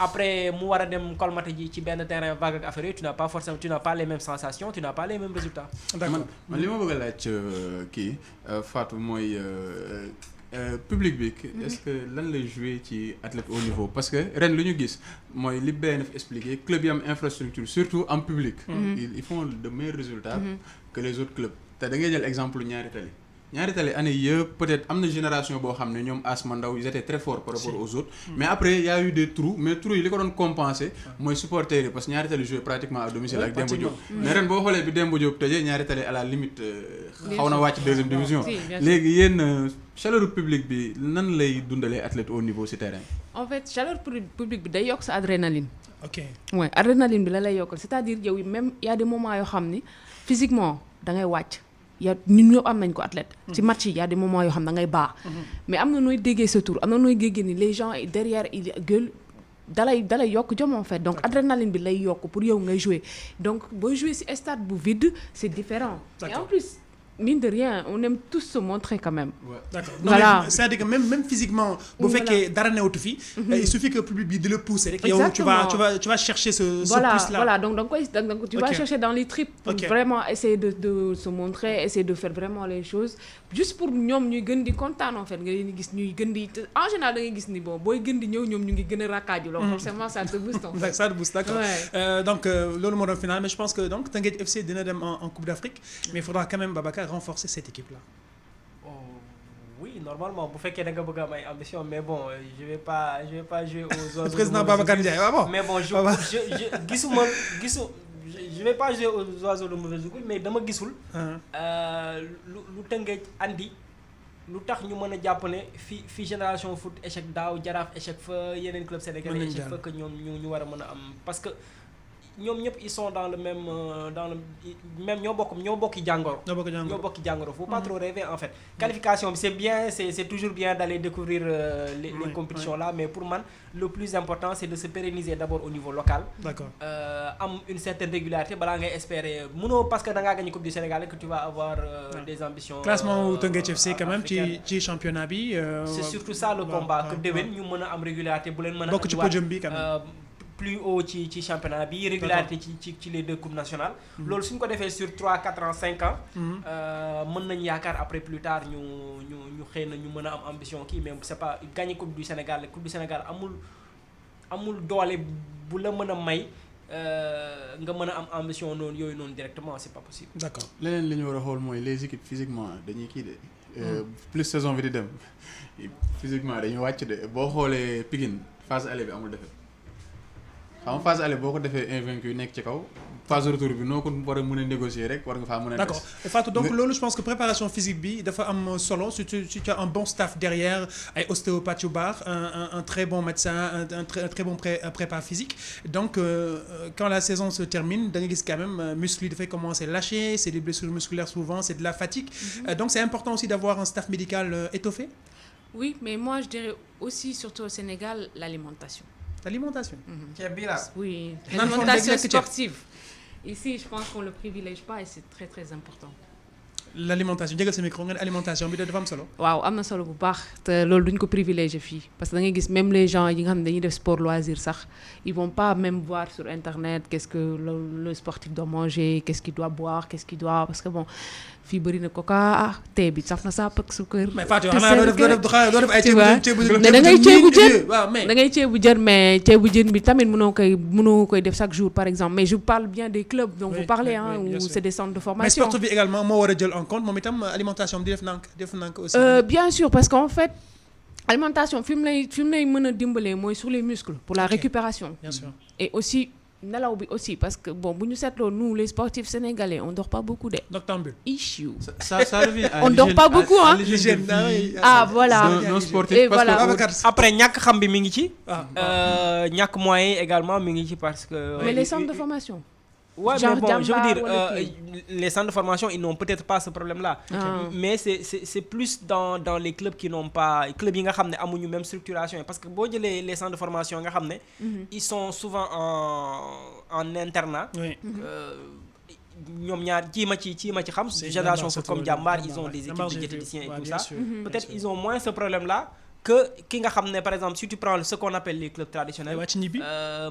après mu war a dem colmaté ji ci benn terrain vague ak affaire yooyu tu n'as pas les mêmes sensations tu n'as pas les mêmes résultats. man li ma bëgg a laaj kii Fatou mooy. Public bi est-ce que lan lay jouer ci athlète au niveau parce que ren lu ñu gis mooy li BNF expliqué club yi am infrastructure surtout en public ils font de meilleurs résultats que les autres clubs te da ngay jël exemple ñaari tali année yëpp peut-être am na génération boo xam ne ñoom Asma Ndaw ils étaient très forts par rapport aux autres mais après il y a eu des trous mais trous yi li ko doon compenser mooy supporters yi parce que ñaari tali joué pratiquement à domicile ak Demba Diop mais ren boo xoolee bi Demba Diop tëjee ñaari tali à la limite xaw na wàcc deuxième division léegi yéen chaleur public bi nan lay dundalee athlète au niveau ci terrain en fait chaleur public bi day yokk sa adrénaline ok ouais adrénaline bi la lay yokkal c'est-à-dire yow même il y a des moments yoo xam ni physiquement da ngay wàcc ñun ñëpp am nañ ko athlète ci match yi y a des moments yoo xam da ngay baax mais am na nooy déggee sa tour am na nooy déggee ni les gens derrière ils gueulent dalay yokk jom en fait donc adrénaline bi lay yokk pour yow ngay jouer donc booy jouer ci stade bu vide c'est différent et en plus mine de rien on aime tous se montrer quand même. Ouais. D'accord. Voilà. C'est-à-dire que même physiquement bu fekkee dara newatu fi il suffit que public bi di le pousser rek yow tu vas chercher ce pouce là. Voilà donc tu vas chercher dans les tripes pour vraiment essayer de se montrer essayer de faire vraiment les choses juste pour ñoom ñuy gën di kontaan en fait nga leen di gis ñuy gën di en général da ngay gis ni bon booy gën di ñëw ñoom ñu ngi gën a rakkaaju donc forcément ça te booste en fait. Ça te booste d'accord. Donc loolu moo doon final mais je pense que donc Teungueth FC dina dem en Coupe d'Afrique mais il faudra quand même Babacar renforcer cette équipe là. normalement bu fekkee da nga bëgg am ay ambition mais bon je vais pas jouer aux oiseaux. président Babacar Ndiaye waaw bon. mais bon je vais pas jouer aux oiseaux de mauvais augure mais dama gisul. lu Tëngéej andi. lu tax ñu mën a jàpp ne fi génération foot échec daaw Jaraaf échec fa yeneen club sénégalais échec fa que ñoom ñu war a mën a am parce que ñoom ñëpp ils sont dans le même ñoo bokki jàngoro. ñoo bokki jàngoro faut pas trop rêver en fait. qualification bi c'est bien c'est toujours bien d'aller découvrir les compétitions là mais pour man le plus important c'est de se pérenniser d'abord au niveau local. D'accord. Am une certaine régularité balaa ngay espérer mënoo parce que da ngaa gagné coupe du Sénégal que tu vas avoir des ambitions. classement Teungueth FC quand même ci championnat bi. c'est surtout ça le combat que déwén ñu mën a am régularité bu leen mën a. bokk ci podium bi quand même. plus haut ci championnat bi régularité ci les deux coupes nationales. loolu suñ ko defee sur 3 4 ans 5 ans. mën nañ yaakaar après plus tard ñu xëy na ñu mën a am ambition kii mais c'est pas gagner coupe du Sénégal amul doole bu la mën a may nga mën a am ambition noonu yooyu noonu directement c'est pas possible. D'accord. leneen li ñu war a xool mooy les équipes physiquement dañuy kii de. plus saison bi di dem physiquement dañuy wàcc de boo xoolee Pikine phase aller bi amul défaite. xam nga phase aller boo ko defee invaincu nekk ci kaw phase retour bi noo ko war a mën a négocier rek war nga faa mën a. D'accord et Fatou donc loolu je pense que préparation physique bi dafa am solo si tu as un bon staff derrière ay ostéopathe yu baax un très bon médecin un très bon prépa physique donc quand la saison se termine da nga gis quand même muscles yi dafay commencer lâcher c'est des blessures musculaires souvent c'est de la fatigue donc c'est important aussi d'avoir un staff médical étoffé. Oui mais moi je dirais aussi surtout au Sénégal l'alimentation. L'alimentation. Oui, l'alimentation sportive. Ici, je pense qu'on le privilège pas et c'est très très important. L'alimentation jégal sa micro nga ne alimentation bi dafa am solo. waaw am na solo bu baax te loolu duñ ko privilégier fii parce que da ngay gis même les gens yi nga xam ne dañuy def sport loisir sax ils vont pas même voir sur internet qu'est-ce que le sportif doit manger qu'est-ce qu'il doit boire qu'est-ce qu'il doit parce que bon fii bëri na coca thé bi saf na sàpp ak suukar. mais Fatou xanaa doo def ay ceebu da ngay ceebu jën da ngay ceebu jën mais ceebu jën bi tamit mënoo koy def chaque jour par exemple mais je parle bien des clubs dont vous parlez où c'est des centres de formation. mais sportif bi également moo war a jël en compte moom itam alimentation bi di def nank aussi. Bien sûr parce qu'en fait alimentation fi mu lay mën a dimbalee mooy sur les muscles pour la récupération. Bien sûr. Et aussi nelaw bi aussi parce que bon bu ñu seetloo nous les sportifs sénégalais on dort pas beaucoup de. Noctambule. Issue. Ça revient à on dort pas beaucoup hein. Voilà. nos sportifs et parce voilà. que après ñàkk xam bi mi ngi ci. ñàkk moyen également mi ngi ci parce que. mais les centres de formation. Ouais, mais bon, je veux dire, les centres de formation, ils n'ont peut-être pas ce problème-là. Mais c'est plus dans les clubs qui n'ont pas... Les clubs qui n'ont pas même structuration. Parce que les centres de formation, ils sont souvent en internat. Oui. ñoom ñaar ci ma ci xam génération foot comme Jambar ils ont des équipes de diététiciens et tout ça peut-être ils ont moins ce problème-là que ki nga xam ne par exemple si tu prends ce qu'on appelle les clubs traditionnels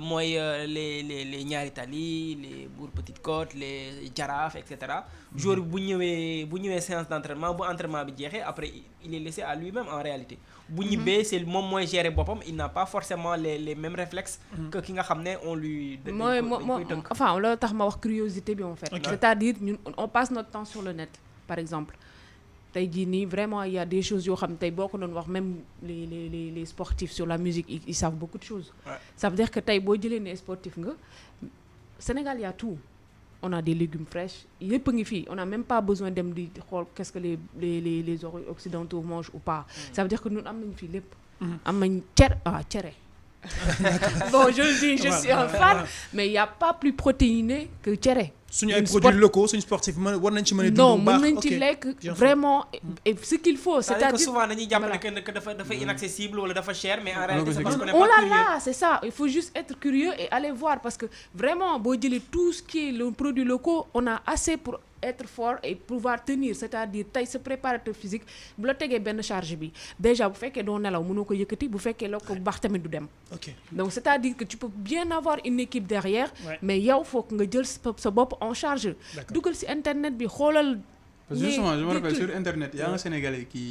mooy les Ñaari Tali les Bour Petite Côte les Jaraaf et cetera joueur bi bu ñëwee séance d'entraînement bu entraînement bi jeexee après il est laissé à lui-même en réalité bu ñibbee c'est moom mooy gérer boppam il n'a pas forcément les mêmes réflexes que ki nga xam ne on lui enfin loolu tax ma wax curiosité bi en fait c'est-à-dire ñun on passe notre temps sur le net par exemple tey jii nii vraiment il y a des choses yoo xam ne tey boo ko doon wax même les sportifs sur la musique ils savent beaucoup de choses. Ça veut dire que tey boo jëlee ne sportif nga Sénégal y a tout on a des légumes fraîches yëpp a ngi fii on n'a même pas besoin dem di xool qu'est-ce que les occidentaux mangent ou pas. Ça veut dire que ñun am nañu fii lépp. am nañ cere. Bon je le dis je suis un fan mais il y a pas plus protéiné que cere. suñu ay produits locaux suñu sportif war nañ ci mën a dund bu baax non mën nañ ci lekk vraiment et ce qu'il faut c'est-à-dire que souvent dañuy jàpp ne que dafa inaccessible wala dafa cher mais en réalité c'est parce qu'on n'est pas curieux. Là c'est ça il faut juste être curieux et aller voir parce que vraiment boo jëlee tout ce qui est le produit locaux on a assez pour être fort et pouvoir tenir c'est-à-dire tey sa préparateur physique bu la tegee benn charge bi déjà bu fekkee doo nelaw mënoo ko yëkkati bu fekkee la ko bu baax tamit du dem. Donc c'est-à-dire que tu peux bien avoir une équipe derrière. Mais yow faut que nga jël sa bopp en charge. dugal ci internet bi xoolal. Parce que justement je me rappelle sur internet il y a un Sénégalais qui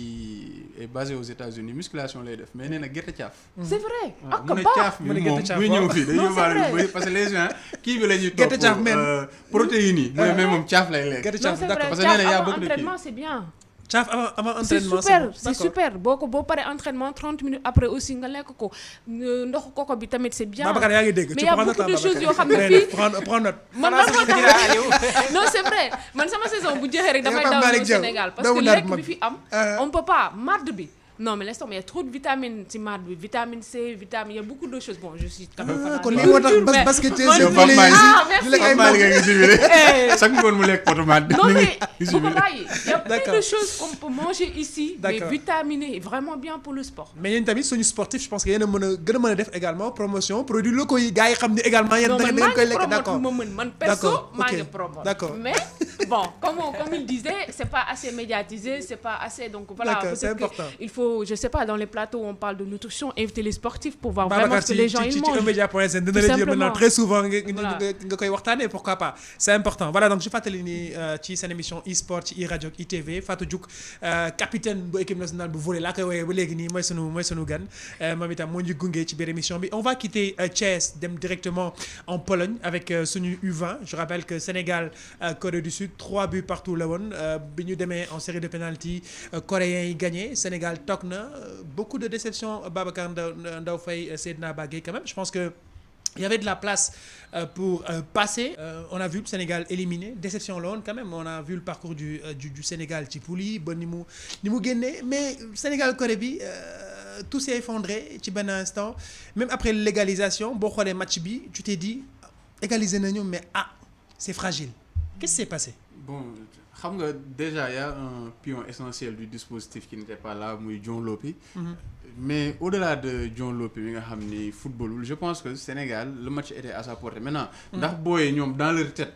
est basé aux États-Unis musculation lay def mais nee na gerte caaf. C'est vrai ak mu ne caaf bi moom muy ñëw fii dañuy yóbbaale parce que les gens kii bi la ñuy topp protéines yi mooy mais moom caaf lay lekk. Gerte caaf d'accord parce que nee na y a beaucoup de entraînement c'est bien. caaf avant entraînement c'est super boo paree entraînement 30 minutes après aussi nga lekk ko ndoxu koko bi tamit c'est bien. Babacar yaa ngi dégg mais y a beaucoup de choses yoo xam ne fii prends note. non c'est vrai man sama saison bu jeexee rek damay daw Sénégal parce que lekk bi fi am on peut pas marde bi. Non, mais laisse tomber, il y a trop de vitamines, vitamine C, vitamine, il y a beaucoup de choses. Bon, je suis quand même fan de basket, non, mais il y a plein de choses qu'on peut manger ici, mais vitaminées, vraiment bien pour le sport. Mais il y a une tamit sur sportif, je pense qu'il y a une def également promotion, produits locaux, il y a également, il y a d'accord. Perso, d'accord. Mais bon, comme il disait, c'est pas assez médiatisé, c'est pas assez, donc voilà, c'est important. Il faut, je sais pas, dans les plateaux où on parle de nutrition, inviter les sportifs pour voir vraiment ce que les gens ils mangent. Tout simplement. Très souvent, pourquoi pas. C'est important. Voilà, donc je fais une émission e-sport, e-radio, e-TV. Fatou Diouk, capitaine de l'équipe nationale de volley. Là, on va quitter Thiès directement en Pologne avec Sonu U20. Je rappelle que Sénégal, Corée du Sud, 3 buts partout là. Bignou demain en série de pénalty, Coréens gagné, Sénégal toc na. Beaucoup de déceptions, Babacar Ndao Faye, Seydina Bagay quand même. Je pense que il y avait de la place pour passer. On a vu le Sénégal éliminé. Déception là quand même. On a vu le parcours du Sénégal Tipouli, bon ni mu gagné, mais Sénégal Corée bi tout s'est effondré ci ben instant. Même après l'égalisation, boo xolé match bi, tu t'es dit égaliser nañu mais c'est fragile. Qu'est-ce qui s'est passé? Bon, déjà il y a un pion essentiel du dispositif qui n'était pas là, muy John Lopi. Mais au-delà de John Lopi bi nga xamni football, je pense que le Sénégal, le match était à sa portée. Maintenant, ndax boy ñom dans leur tête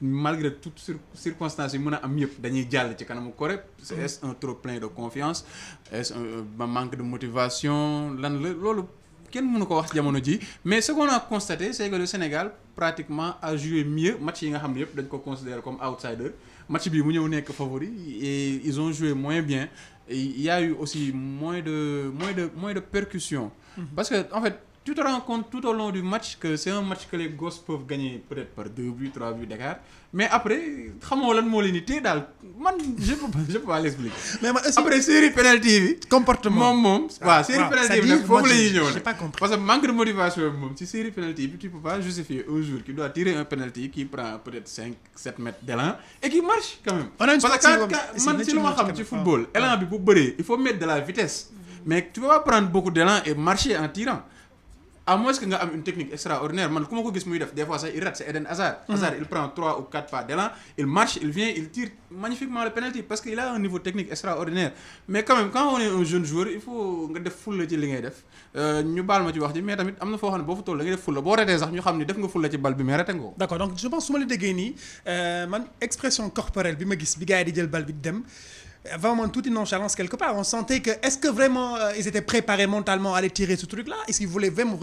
malgré toutes circonstances yi mëna am yépp dañuy jall ci kanamu Corée, est un trop plein de confiance, est un manque de motivation, lan la lolu kenn mënu ko wax jamono ji. Mais ce qu'on a constaté, c'est que le Sénégal pratiquement a joué mieux match yi nga xam yépp dañ ko considérer comme outsider. Match bi mu ñëw nekk favori et ils ont joué moins bien. Et il y a eu aussi moins de percussions. Parce que en fait, tu te rends compte tout au long du match que c'est un match que les gosses peuvent gagner peut-être par 2 buts, 3 buts d'écart. Mais après, xamoo lan moo leen di téye daal man je peux pas l'expliquer. Mais après série penalty bi comportement moom waaw série penalty bi nag foofu la ñuy ñëw nag parce que manque de motivation moom ci série penalty bi tu peux pas justifier un joueur qui doit tirer un penalty qui prend peut-être 5-7 mètres d'élan et qui marche quand même. Parce que man ci lu ma xam ci football élan bi bu bëree il faut mettre de la vitesse. Mais tu peux pas prendre beaucoup d'élan et marcher en tirant. À moins que tu aies une technique extraordinaire. Man, comment tu vois, des fois, ça, il rate, c'est Eden Hazard. Hazard, il prend 3 ou 4 pas d'élan, il marche, il vient, il tire magnifiquement le penalty parce qu'il a un niveau technique extraordinaire. Mais quand même, quand on est un jeune joueur, il faut faire full ci li ngay def. Ñu baal ma ci wax ji mais tamit amna fo xamne bo fa toll da ngay def full bo raté sax ñu xamni def nga full ci bal bi mais raté nga. D'accord, donc je pense suma la déggé ni man expression corporelle bi ma gis bi gaay di jël bal bi dem vraiment toute une nonchalance quelque part. On sentait que, est-ce que vraiment ils étaient préparés mentalement à aller tirer ce truc-là? Est-ce qu'ils voulaient vraiment...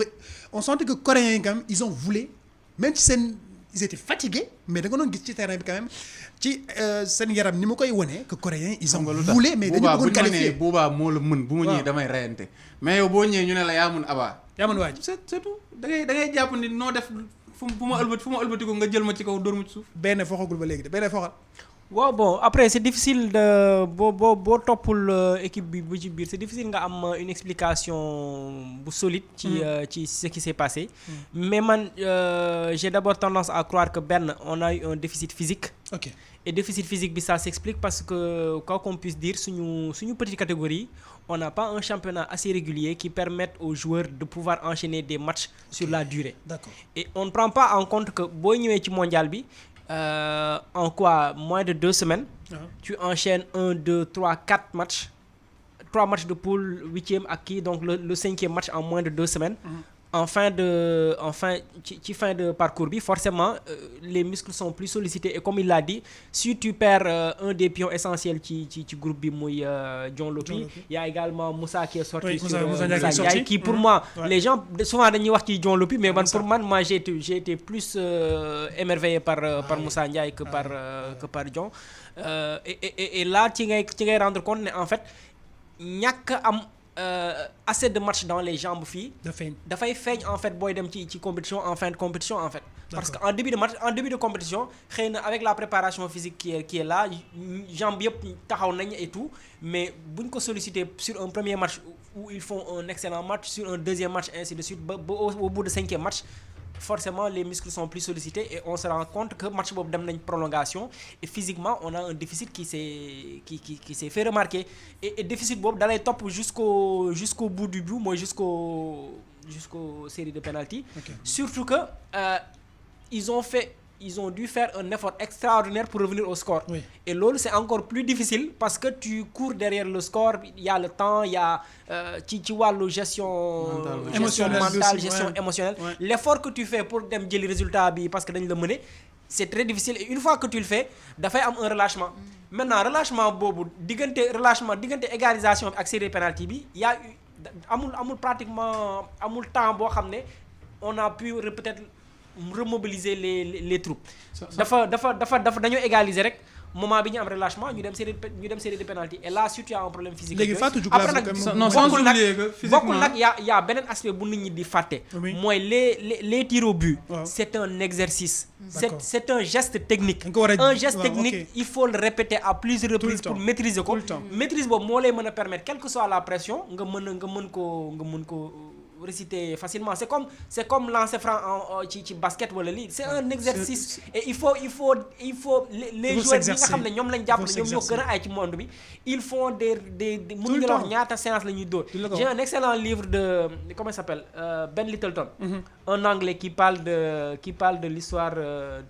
On sentait que les Coréens, quand même, ils ont voulu, même si ils étaient fatigués, mais ils ont vu terrain quand même. Sen yaram ni ma koy woné que Coréens ils ont voulu mais dañu bëggoon qualifier. Boba mo la mën bu ma ñëw damay rayante. Mais yow bo ñëw ñu né la ya mën aba. Ya mën waaj. C'est tout. Da ngay japp ni no def fu ma ëlbati ko nga jël ma ci kaw door mu ci suuf. Ben foxagul ba légui de ben foxal. waaw bon après c'est difficile de boo toppul équipe bi bu ci biir c'est difficile nga am une explication bu solide ci ce qui s'est passé. Mais man j'ai d'abord tendance à croire que on a eu un déficit physique. OK. Et déficit physique bi ça s'explique parce que quoi qu'on puisse dire suñu petite catégorie on n'a pas un championnat assez régulier qui permette aux joueurs de pouvoir enchaîner des matchs sur la durée. D'accord. Et on ne prend pas en compte que boo ñëwee ci mondial bi en quoi moins de 2 semaines tu enchaînes 1, 2, 3, 4 matchs 3 matchs de poule 8e acquis donc le 5e match en moins de 2 semaines. En fin de parcours bi forcément les muscles sont plus sollicités et comme il l'a dit si tu perds un des pions essentiels ci groupe bi muy John Lopi il y a également Moussa qui est sorti Moussa qui pour moi les gens souvent dañuy wax ci John Lopi mais moi j'ai été plus émerveillé par Moussa Ndiaye que par John et là tu ngay rendre compte en fait ñàkk am assez de matchs dans les jambes filles. dafay feeñ en fait booy dem ci compétition en fin de compétition en fait. Parce que en début de match en début de compétition xëy na avec la préparation physique qui est là jambes yëpp taxaw nañ et tout mais buñ ko solliciter sur un premier match où ils font un excellent match sur un deuxième match ainsi de suite ba au bout de 5e match. Forcément les muscles sont plus sollicités et on se rend compte que match boobu dem nañ prolongation et physiquement on a un déficit qui s'est fait remarquer et déficit boobu dalay topp jusqu'au bout du but mooy jusqu'aux séries de penalty. Surtout que ils ont dû faire un effort extraordinaire pour revenir au score. Et loolu c'est encore plus difficile parce que tu cours derrière le score, il y a le temps, il y a ci wàllu gestion mentale, gestion émotionnelle. L'effort que tu fais pour dem jëli résultat bi parce que dañ la mener, c'est très difficile et une fois que tu le fais dafay am un relâchement. Maintenant relâchement boobu diggante égalisation bi ak série penalty bi y a amul pratiquement amul temps boo xam ne on a pu peut-être remobiliser les troupes. dafa dañoo égaliser rek moment bi ñu am relâchement ñu dem série de penalty et là surtout y a un problème physique. léegi Fatou Diouf après nag bokkul nag y a beneen aspect bu nit ñi di fàtte. mooy les tirs au but. C'est un exercice. C'est un geste technique. Un geste technique il faut le répéter à plusieurs reprises pour maîtriser ko. Maîtrise boobu moo lay mën a permettre quelle que soit la pression nga mën ko réciter facilement. C'est comme lancer franc ci basket wala lii c'est un exercice et il faut les joueurs yi nga xam ne ñoom lañ jàpp ne ñoom ñoo gën a ay ci monde bi ils font des mënuñu la wax ñaata séance la ñuy dóor. J'ai un excellent livre de comment il s'appelle Ben Littleton, un anglais qui parle de l'histoire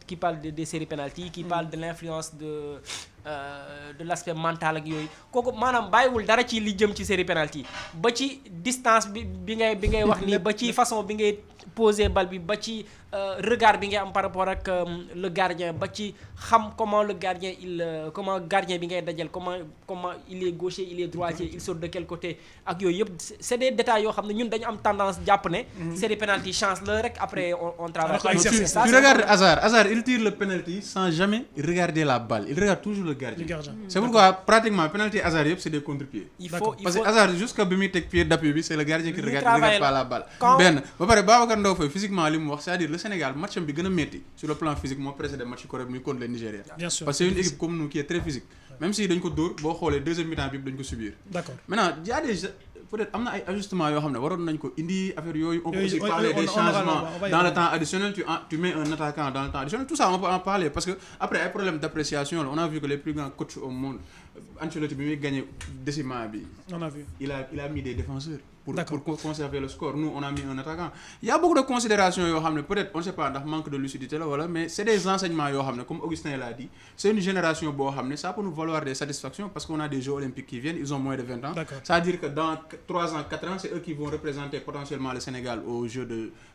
qui parle des séries penalty, qui parle de l'influence de l'aspect mental ak yooyu kooku maanaam bàyyiwul dara ci li jëm ci série penalty ba ci distance bi ngay wax nii ba ci façon bi ngay poser balle bi ba ci regard bi ngay am par rapport ak le gardien ba ci xam comment le gardien comment gardien bi ngay dajal comment il est gaucher il est droitier il saute de quel côté ak yooyu yëpp c'est des détails yoo xam ne ñun dañu am tendance jàpp ne série penalty chance la rek après on travaille. Tu regardes Hazard il tire le penalty sans jamais regarder la balle, il regarde toujours le gardien. C'est pourquoi pratiquement penalty Hazard yëpp c'est des contre-pieds. Parce que Hazard jusqu'à bi muy teg pied d'appui bi c'est le gardien qui regarde pas la balle. Benn ba pare Babacar Ndao Faye physiquement li mu wax c'est-à-dire le Sénégal match bi gën a métti sur le plan physique moo précédé match Corée muy contre le Nigeria. Parce que c'est une équipe comme nous qui est très physique. Même si dañ ko dóor boo xoolee deuxième mi-temps bi dañ ko subir. D'accord. Maintenant y a des peut-être am na ay ajustements yoo xam ne waroon nañ ko indi affaire yooyu. On peut aussi parler des changements dans le temps additionnel. Tu mets un attaquant dans le temps additionnel. Tout ça on peut en parler parce que après ay problème d'appréciation on a vu que les plus grands coachs au monde Ancelotti bi muy gagné déciment bi. On a vu. Il a mis des défenseurs. Pour conserver le score. Nous on a mis un attaquant. Il y a beaucoup de considérations yoo xam ne peut-être on ne sait pas ndax manque de lucidité la wala mais c'est des enseignements yoo xam ne comme Augustin l'a dit c'est une génération boo xam ne ça peut nous valoir des satisfactions parce qu'on a des Jeux olympiques qui viennent ils ont moins de 20 ans. C'est-à-dire que dans 3 ans 4 ans c'est eux qui vont représenter potentiellement le Sénégal aux Jeux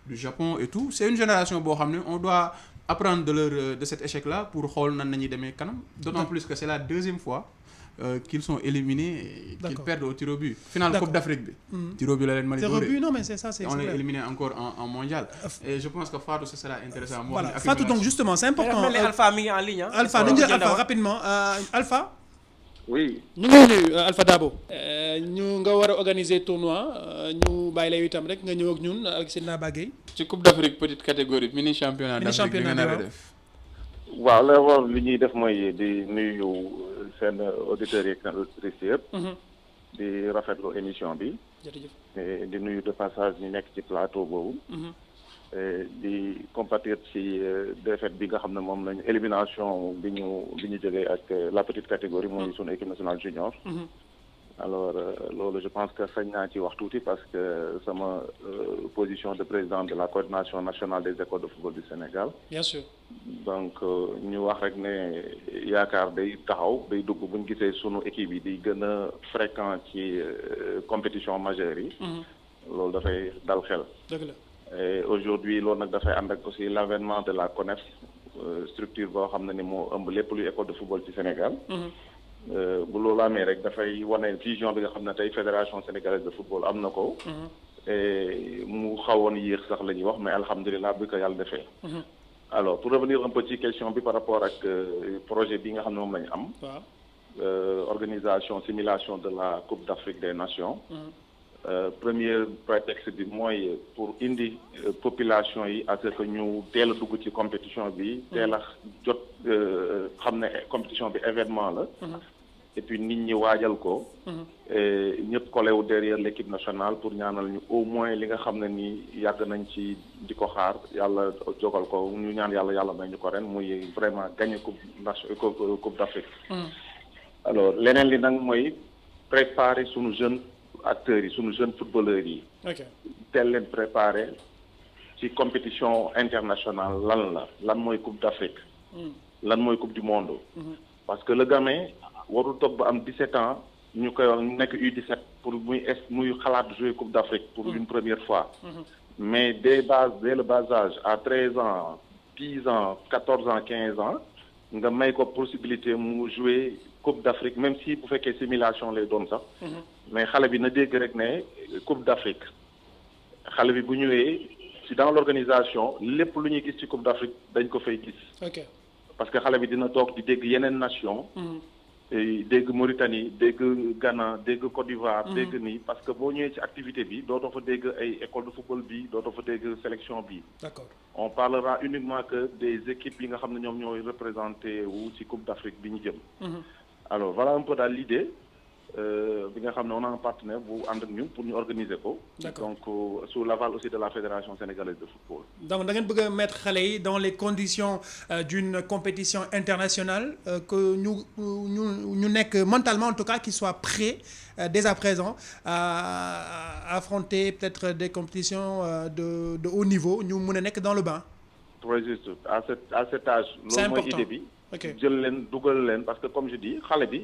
du Japon et tout. C'est une génération boo xam ne on doit apprendre de cet échec-là pour xool nan nañuy demee kanam. D'autant plus que c'est la deuxième fois qu'ils sont éliminés, qu'ils perdent au tir au but. Finale Coupe d'Afrique bi. Tir au but la leen Mali dooree. Tir au but non mais c'est ça c'est on est éliminé encore en mondial. Et je pense que Fatou ce sera intéressant. Voilà Fatou donc justement c'est important. Alpha mi ngi en ligne hein. Alpha dañu jël Alpha rapidement Alpha. Oui. ñu ngi nuyu Alpha Dabo. ñu nga war a organiser tournoi ñu bàyyi la itam rek nga ñëw ak ñun ak Seydina Bagay. ci Coupe d'Afrique petite catégorie mini championnat d'Afrique bi nga nar a def. waaw la war li ñuy def mooy di nuyu seen auditeurs yi ak auditrices yëpp. di rafetlu émission bi. jërëjëf. di nuyu de passage ñu nekk ci plateau boobu. di compatir ci défaite bi nga xam ne moom lañu élimination bi ñu jógee ak la petite catégorie mooy sunu équipe nationale junior. Alors loolu je pense que sañ naa ci wax tuuti parce que sama position de président de la coordination nationale des écoles de football du Sénégal. Bien sûr. Donc ñu wax rek ne yaakaar day taxaw day dugg bu ñu gisee sunu équipe yi di gën a fréquent ci compétition majeure yi. loolu dafay dal xel. dëgg la. Et aujourd'hui loolu nag dafay ànd ak aussi l'avènement de la CONEF structure boo xam ne ni moo ëmb lépp luy école de football ci Sénégal. bu loolu amee rek dafay wane vision bi nga xam ne tey fédération sénégalaise de football am na ko. et mu xawoon yéex sax la ñuy wax mais alhamdulilah bi ko yàlla defee. Alors pour revenir un peu ci question bi par rapport ak projet bi nga xam ne moom la ñu am. organisation simulation de la Coupe d'Afrique des Nations. premier prétexte bi mooy pour indi population yi à ce que ñu teel a dugg ci compétition bi teel a jot xam ne compétition bi événement la et puis nit ñi waajal ko ñëpp kolewu derrière l'équipe nationale pour ñaanal ñu au moins li nga xam ne ni yàgg nañ ci di ko xaar yàlla jogal ko ñu ñaan yàlla may ñu ko ren muy vraiment gagner coupe d'Afrique alors leneen li nag mooy préparer suñu jeunes acteurs yi suñu jeunes footballeurs yi teel leen préparer ci compétition internationale lan mooy coupe d'Afrique lan mooy coupe du monde parce que le gamin warul toog ba am 17 ans ñu koy wax nekk U17 pour muy xalaat jouer coupe d'Afrique pour une première fois mais dès le bas âge à 13 ans 10 ans 14 ans 15 ans nga may ko possibilité mu jouer coupe d'Afrique même si bu fekkee simulation lay doon sax mais xale bi na dégg rek ne coupe d'Afrique xale bi bu ñëwee ci dans l'organisation lépp lu ñuy gis ci coupe d'Afrique dañ ko fay gis parce que xale bi dina toog di dégg yeneen nation dégg Mauritanie dégg Ghana dégg Côte d'Ivoire dégg nii parce que boo ñëwee ci activité bi dootoo fa dégg ay école de football bi dootoo fa dégg sélection bi d'accord on parlera uniquement que des équipes yi nga xam ne ñoom ñooy représenté wu ci coupe d'Afrique bi ñu jëm alors voilà un peu daal l'idée bi nga xam ne on a un partenaire bu ànd ak ñun pour ñu organiser ko donc sous l'aval aussi de la Fédération sénégalaise de football donc da ngeen bëgg a mettre xale yi dans les conditions d'une compétition internationale que ñu nekk mentalement en tout cas qu'ils soient prêts dès à présent à affronter peut-être des compétitions de haut niveau ñu mën a nekk dans le bain très juste à cet âge loolu mooy idée bi jël leen dugal leen parce que comme je dis xale bi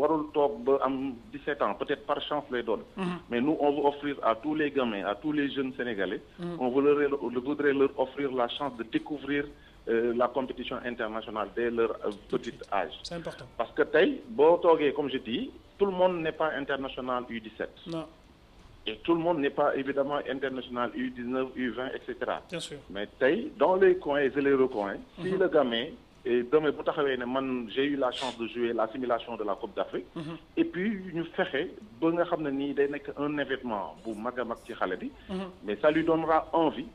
warul toog ba am 17 ans peut-être par chance lay doon mais nous on veut offrir à tous les gamins à tous les jeunes sénégalais on voudrait leur offrir la chance de découvrir la compétition internationale dès leur petit âge c'est important parce que tey boo toogee comme je dis tout le monde n'est pas international U17 non et tout le monde n'est pas évidemment international U19 U20 etc. Bien sûr. Mais tey dans les coins et les recoins si le gamin et demain bu taxawee ne man j'ai eu la chance de jouer la simulation de la Coupe d'Afrique et puis ñu fexe ba nga xam ne nii day nekk un événement bu mag a mag ci xale bi mais ça lui donnera envie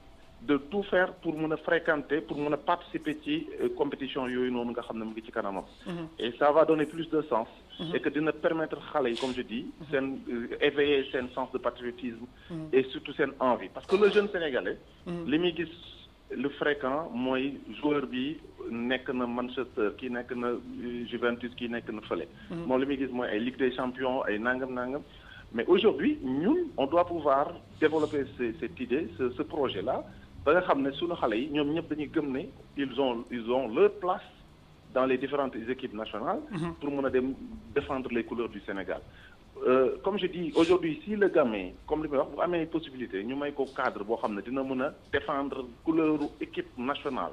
de tout faire pour mën a fréquenter pour mën a participer ci compétition yooyu noonu nga xam ne mu ngi ci kanamam et ça va donner plus de sens et que dina permettre xale yi comme je dis seen éveiller seen sens de patriotisme et surtout seen envie parce que le jeune sénégalais li muy gis le fréquent mooy joueur bi nekk na Manchester kii nekk na Juventus kii nekk na fële moom li muy gis mooy ay Ligue des Champions ay nangam mais aujourd'hui ñun on doit pouvoir développer cette idée ce projet là ba nga xam ne suñu xale yi ñoom ñëpp dañuy gëm ne ils ont leur place dans les différentes équipes nationales pour mën a dem défendre les couleurs du Sénégal comme je dis aujourd'hui si le gamin comme li may wax bu amee possibilité ñu may ko cadre boo xam ne dina mën a défendre couleur équipe nationale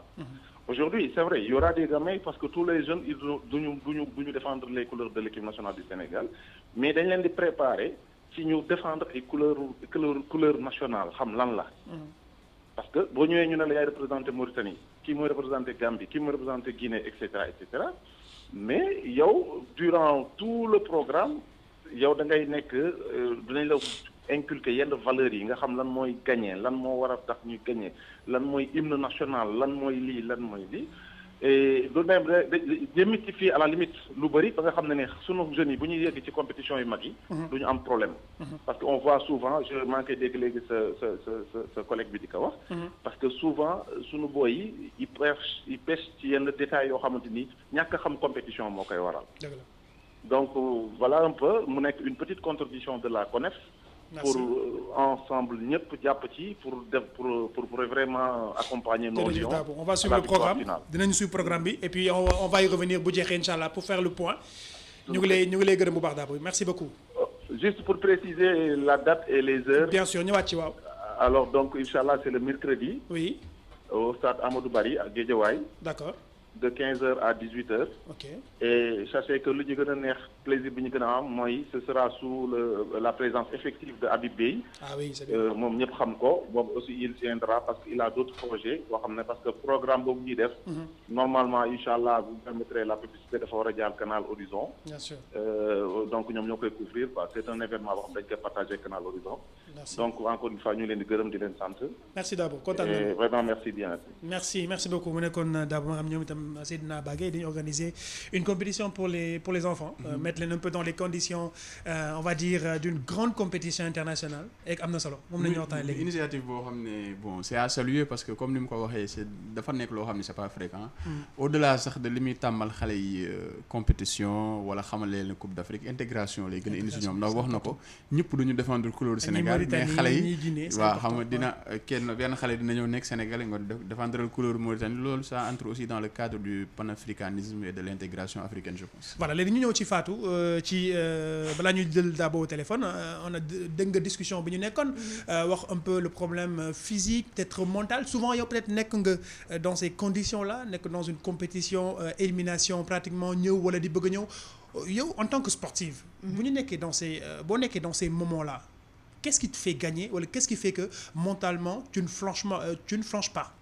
aujourd'hui c'est vrai il y aura des gamins parce que tous les jeunes ils duñu défendre les couleurs de l'équipe nationale du Sénégal mais dañ leen di préparer ci ñu défendre ay couleur nationale xam lan la parce que boo ñëwee ñu ne la yaay représenté Mauritanie kii mooy représenté Gambie kii mooy représenté Guinée et cetera mais yow durant tout le programme yow da ngay nekk dinañ la inculquer yenn valeurs yi nga xam lan mooy gagner lan moo war a tax ñu gagner lan mooy hymne national lan mooy lii et lu dem démystifier à la limite lu bëri ba nga xam ne sunu jeunes yi bu ñuy yegg ci compétition yu mag yi du ñu am problème parce que on voit souvent je manqué dégg léegi sa collègue bi di ko wax parce que souvent sunu boy yi ils pêchent ci yenn détails yoo xamante ni ñàkk a xam compétition moo koy waral donc voilà un peu mu nekk une petite contribution de la CONEF pour ensemble ñëpp jàpp ci pour vraiment accompagner nos lions. On va suivre le programme dinañu suivre programme bi et puis on va y revenir bu jeexee inchallah pour faire le point ñu ngi lay gërëm bu baax Dabo merci beaucoup. Juste pour préciser la date et les heures. Bien sûr ñëwaat ci waaw. Alors donc inchallah c'est le mercredi. Oui. Au stade Amadou Barry à Guédiawaye. D'accord. de 15h à 18h. Ok. Et sachez que lu ñu gën a neex plaisir bi ñu gën a am mooy ce sera sous la présence effective de Habib Beye. Ah oui, c'est bien. moom ñëpp xam ko moom aussi il viendra parce qu'il a d'autres projets boo xam ne parce que programme boobu ñuy def. normalement incha allah vous permettrez la publicité dafa war a jaar Canal Horizon. Bien sûr. donc ñoom ñoo koy couvrir quoi c'est un événement boo xam dañ koy partager Canal Horizon. Merci. donc encore une fois ñu leen di gërëm di leen sant. Merci Dabo kontaan et nañu. vraiment merci bien. Merci beaucoup mu nekkoon Dabo ma xam ñoom itam Seydina Bagay dañu organiser une compétition pour les enfants. Mettre leen un peu dans les conditions on va dire d'une grande compétition internationale et am na solo moom la ñu waxtaan léegi. initiative boo xam ne bon c'est à saluer parce que comme ni mu ko waxee c'est dafa nekk loo xam ne c'est pas fréquent. au-delà sax de li muy tàmmal xale yi compétition wala xamal leen Coupe d'Afrique intégration lay gën a indi si ñoom ndax wax na ko ñëpp duñu défendre couleur Sénégal mais xale yi waaw xam nga dina benn xale dina ñëw nekk Sénégalais nga défendre couleur Mauritanie loolu ça entre aussi dans le cadre du panafricanisme et de l'intégration africaine je pense. Voilà léegi ñu ñëw ci Fatou ci balaa ñuy jël Dabo au téléphone on a dégg nga discussion bi ñu nekkoon wax un peu le problème physique peut-être mental souvent yow peut-être nekk nga dans ces conditions-là nekk dans une compétition élimination pratiquement ñëw wala di bëgg a ñëw yow en tant que sportive. bu ñu nekkee dans ces boo nekkee dans ces moments-là qu'est-ce qui te fait gagner wala qu'est-ce qui fait que mentalement tu ne flanches pas.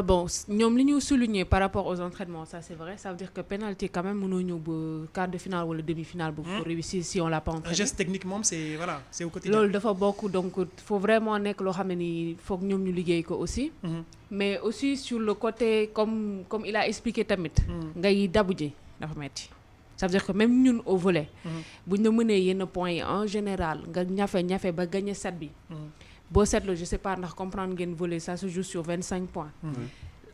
Bon ñoom li ñu souligner par rapport aux entraînements ça c'est vrai ça veut dire que penalty quand même mënoo ñëw ba quart de finale wala demi-finale bu pour réussir si on l'a pas entraîné. Un geste technique moom c'est voilà c'est au quotidien. loolu dafa bokk donc faut vraiment nekk loo xam ne ni foog ñoom ñu liggéey ko aussi. mais aussi sur le côté comme il a expliqué tamit. ngay dabu ji dafa metti ça veut dire que même ñun au volley. bu ñu la mënee yenn points yi en général nga ñafe ba gagner set bi. boo seetloo je sais pas ndax comprendre ngeen volley ça se joue sur 25 points.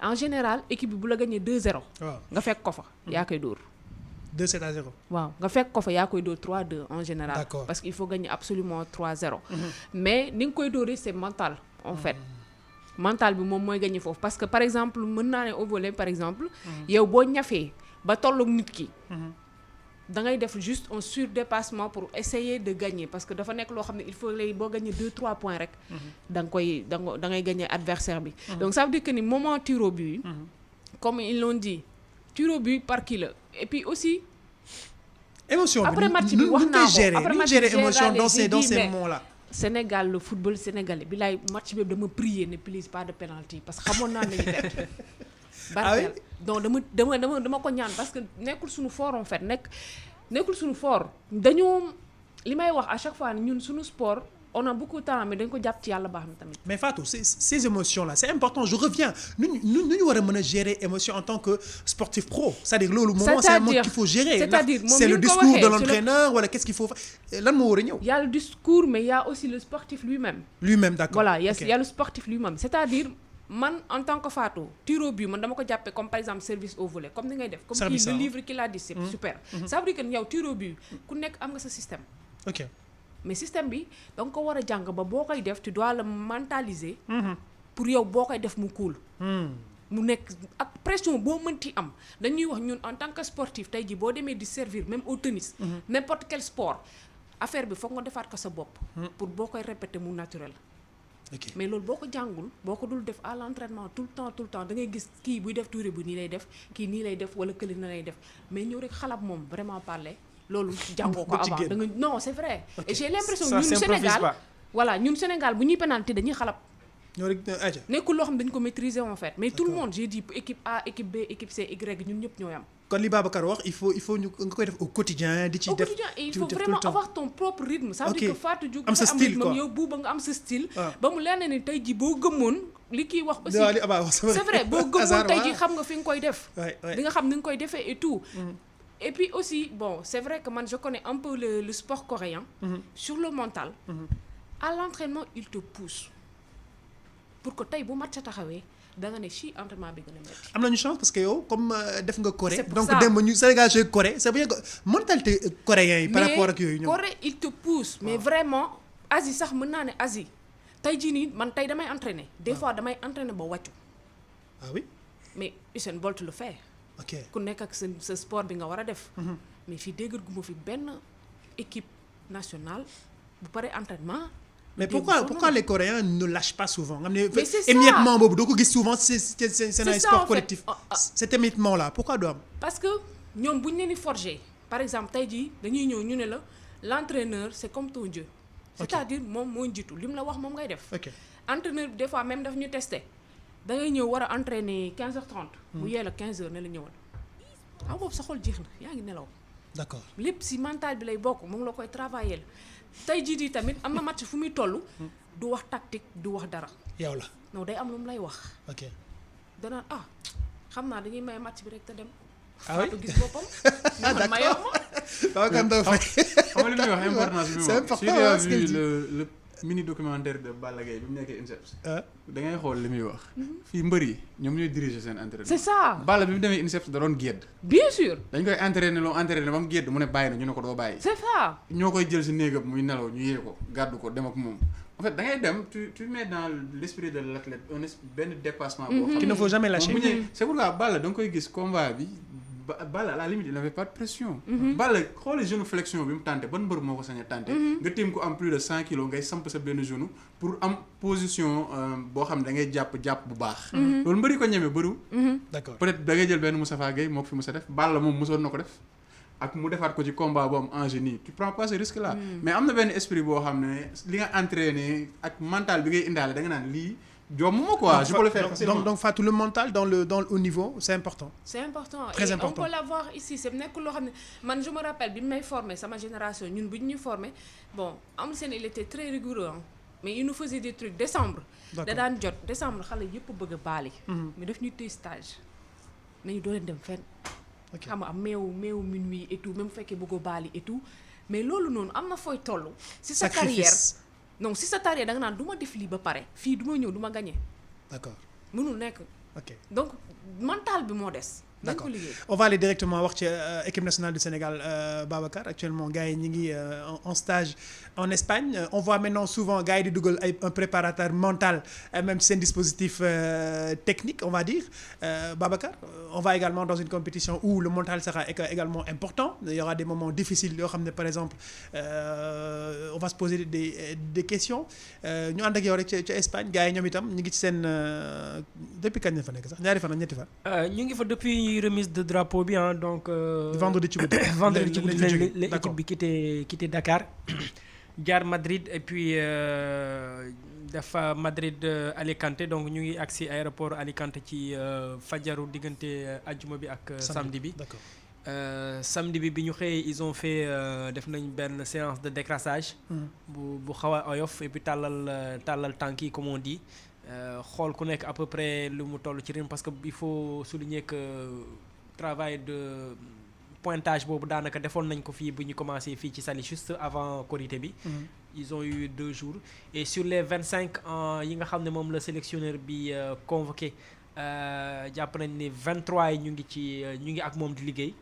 En général équipe bi bu la gagné 2-0. waaw nga fekk ko fa. yaa koy dóor. 2-7-0. waaw nga fekk ko fa yaa koy dóor 3-2 en général. D'accord. Parce qu'il faut gagner absolument 3-0. mais ni nga koy dóoree c'est mental en fait. mental bi moom mooy gagné foofu parce que par exemple mën naa ne au volley par exemple. yow boo ñafee ba tolloog nit ki. da ngay def juste un surdépassement pour essayer de gagner parce que dafa nekk loo xam ne il faut lay boo gagner 2-3 points rek. da ngay gagner adversaire bi. donc ça veut dire que ni moment tir au but. comme ils l'ont dit tir au but par qui la et puis aussi. émotion bi après match bi wax naa ko après match bi émotion dans ces moments-là. Sénégal le football sénégalais bi laay match bi dama prier ne please pas de penalty parce que xamoon naa nañu perte. Ah oui? donc dama ko ñaan parce que nekkul suñu fort en fait nekkul suñu fort dañu li may wax à chaque fois ñun suñu sport on a beaucoup de talent mais dañ ko jàpp ci yàlla baax na tamit. mais Fatou ces émotions là c'est important je reviens nu ñu war a mën a gérer émotion en tant que sportif pro c'est-à-dire loolu moment c'est un moment qu'il faut gérer. c'est-à-dire moom c'est le discours de l'entraîneur wala qu'est-ce qu'il faut faire lan moo war a ñëw. il y a le discours mais il y a aussi le sportif lui-même. D'accord. Voilà il y a le sportif lui-même c'est-à-dire. man en tant que Fatou tir au but man dama ko jàppee comme par exemple service au volley comme ni ngay def. comme le livre qu'il a dit c'est super. ça veut dire que yow tir au but ku nekk am nga sa système. ok mais système bi da nga ko war a jàng ba boo koy def tu dois le mentaliser. pour yow boo koy def mu cool. mu nekk ak pression boo mënti am dañuy wax ñun en tant que sportif tey jii boo demee di servir même au tennis. n'importe quel sport affaire bi foog nga defaat ko sa bopp. pour boo koy répéter mu naturel. Okay. mais loolu boo ko jàngul boo ko dul def à l'entraînement tout le temps da ngay gis kii buy def touré bu nii lay def kii nii lay def wala këli na lay def mais ñëw rek xalab moom vraiment parler loolu jàngoo ko avant da nga non c'est vrai. Okay. Et j'ai l'impression ñun Sénégal voilà ñun Sénégal bu ñuy penalty dañuy xalab. ñoo rek aja nekkul loo xam dañ ko maîtriser en fait mais tout le monde j'ai dit équipe A équipe B équipe C Y ñun ñëpp ñooy am. kon li Babacar wax il faut ñu nga koy def au quotidien di ci def. au quotidien et il faut vraiment avoir ton propre rythme. ça veut dire que Fatou Diouf am sa style quoi yow buuba nga am sa style. ba mu leer na ni tey jii boo gëmmoon li kii wax aussi. c'est vrai boo gëmmoon tey jii xam nga fi nga koy def. di nga xam ni nga koy defee et tout. et puis aussi bon c'est vrai que man je connais un peu le sport coréen. sur le mental. à l'entraînement il te pousse pour que tey bu match taxawee. da nga ne ci entraînement bi gën a métti. am nañu chance parce que yow comme def nga Corée. donc ça. démb ñu Sénégal joué Corée c'est bien que mentalité coréen yi. par rapport ak yooyu ñoom Corée il te pousse. mais vraiment Asie sax mën naa ne Asie tey jii nii man tey damay entraîner. des fois damay entraîner ba wàccu. ah oui. mais Usain Bolt le fait. ok ku nekk ak sa sport bi nga war a def. mais fii dégg gu ma fi benn équipe nationale bu paree entraînement mais pourquoi les Coréens ne lâchent pas souvent nga mais c'est ça émiettement boobu doo ko gis souvent c'est un sport collectif cet émiettement là pourquoi du am parce que ñoom bu ñu leen di forger par exemple tey jii dañuy ñëw ñu ne la l'entraîneur c'est comme ton Dieu c'est-à-dire moom moo njiitu li mu la wax moom ngay def entraîneur bi des fois même daf ñu testé da ngay ñëw war a entraîner 15h30 mu yee la 15h ne la ñëwal boobu sa xol jeex na yaa ngi nelaw d'accord lépp si mental bi lay bokk moom la koy travailler tey jii di tamit am na match fu muy toll du wax tactique du wax dara yow la non day am lu mu lay wax ok danaan xam naa dañuy may match bi rek te dem oui gis boppam man ma yow ma xam nga li muy wax importance bi c'est important si tu as vu le mini documentaire de Balla Gaye bi mu nekkee INSEPS da ngay xool li muy wax fii mbër yi ñoom ñooy diriger seen entraînement c'est ça Balla bi mu demee INSEPS da doon gedd bien sûr dañ koy entraîner ba mu gedd mu ne bàyyi na ñu ne ko doo bàyyi c'est ça ñoo koy jël si néegam muy nelaw ñu yee ko gàddu ko dem ak moom en fait da ngay dem tu mets dans l'esprit de l'athlète benn dépassement boo xam qu'il ne faut jamais lâcher c'est pourquoi Balla da nga koy gis combat bi Balla à la limite il n'avait pas de pression. Balla xooli genou flexion bi mu tenté ban mbër moo ko sañ a tenté. nga tiim ko am plus de 100 kilos ngay samp sa benn genou pour am position boo xam ne da ngay jàpp bu baax. loolu mbëri ko ñeme bëriwul. d'accord peut-être da ngay jël benn Moustapha Gueye moo ko fi mos a def Balla moom mosoon na ko def ak mu defaat ko ci combat bu am enjeu nii tu prends pas ce risque là. mais am na benn esprit boo xam ne li nga entraîné ak mental bi ngay indaale da nga naan lii. Je peux le faire facilement. Donc Fatou, le mental dans le haut niveau, c'est important. C'est important. Très et important. On peut l'avoir ici. C'est nekkul loo xam ne man je me rappelle bi may formé sama génération ñun bu ñu formé bon am seen il était très rigoureux mais il nous faisait des trucs décembre. da daan jot décembre xale yëpp bëgg a baali. mais daf ñuy téye stage nañu doo leen dem fenn. xam nga am meewu minuit et tout même fekkee bëggoo baali et tout mais loolu noonu am na fooy toll. si sa carrière non si sa carrière da nga naan du ma def lii ba pare fii du ma ñëw du ma gagné. D'accord. mënul nekk. ok donc mental bi moo des. D'accord. On va aller directement wax ci équipe nationale du Sénégal Babacar actuellement gars yi ñu ngi en stage en Espagne on voit maintenant souvent gars yi di dugal un préparateur mental même ci seen dispositif technique on va dire Babacar on va également dans une compétition où le mental sera également important il y aura des moments difficiles yoo xam ne par exemple on va se poser des questions ñu ànd ak yow rek ca Espagne gars yi ñoom itam ñu ngi ci seen depuis kañ la fa nekk sax ñaari fan ak ñetti fan. ñu ngi fa depuis remise de drapeau bi donc. vendredi ci guddi. vendredi ci guddi l'équipe bi quitté Dakar jaar Madrid et puis dafa Madrid Alicante donc ñu ngi agsi aéroport Alicante ci fajaru diggante ajjuma bi ak samedi bi. D'accord. Samedi bi ñu xëyee ils ont fait def nañ benn séance de décrassage. bu xaw a oyof et puis tàllal tànk yi comme on dit. xool ku nekk à peu près lu mu toll ci rythme parce que il faut souligner que travail de pointage boobu daanaka defoon nañ ko fii bu ñu commencé fii ci Saly juste avant Korité bi. Ils ont eu 2 jours et sur les 25 yi nga xam ne moom la sélectionneur bi convoqué jàpp nañ ne 23 yi ñu ngi ak moom di liggéey.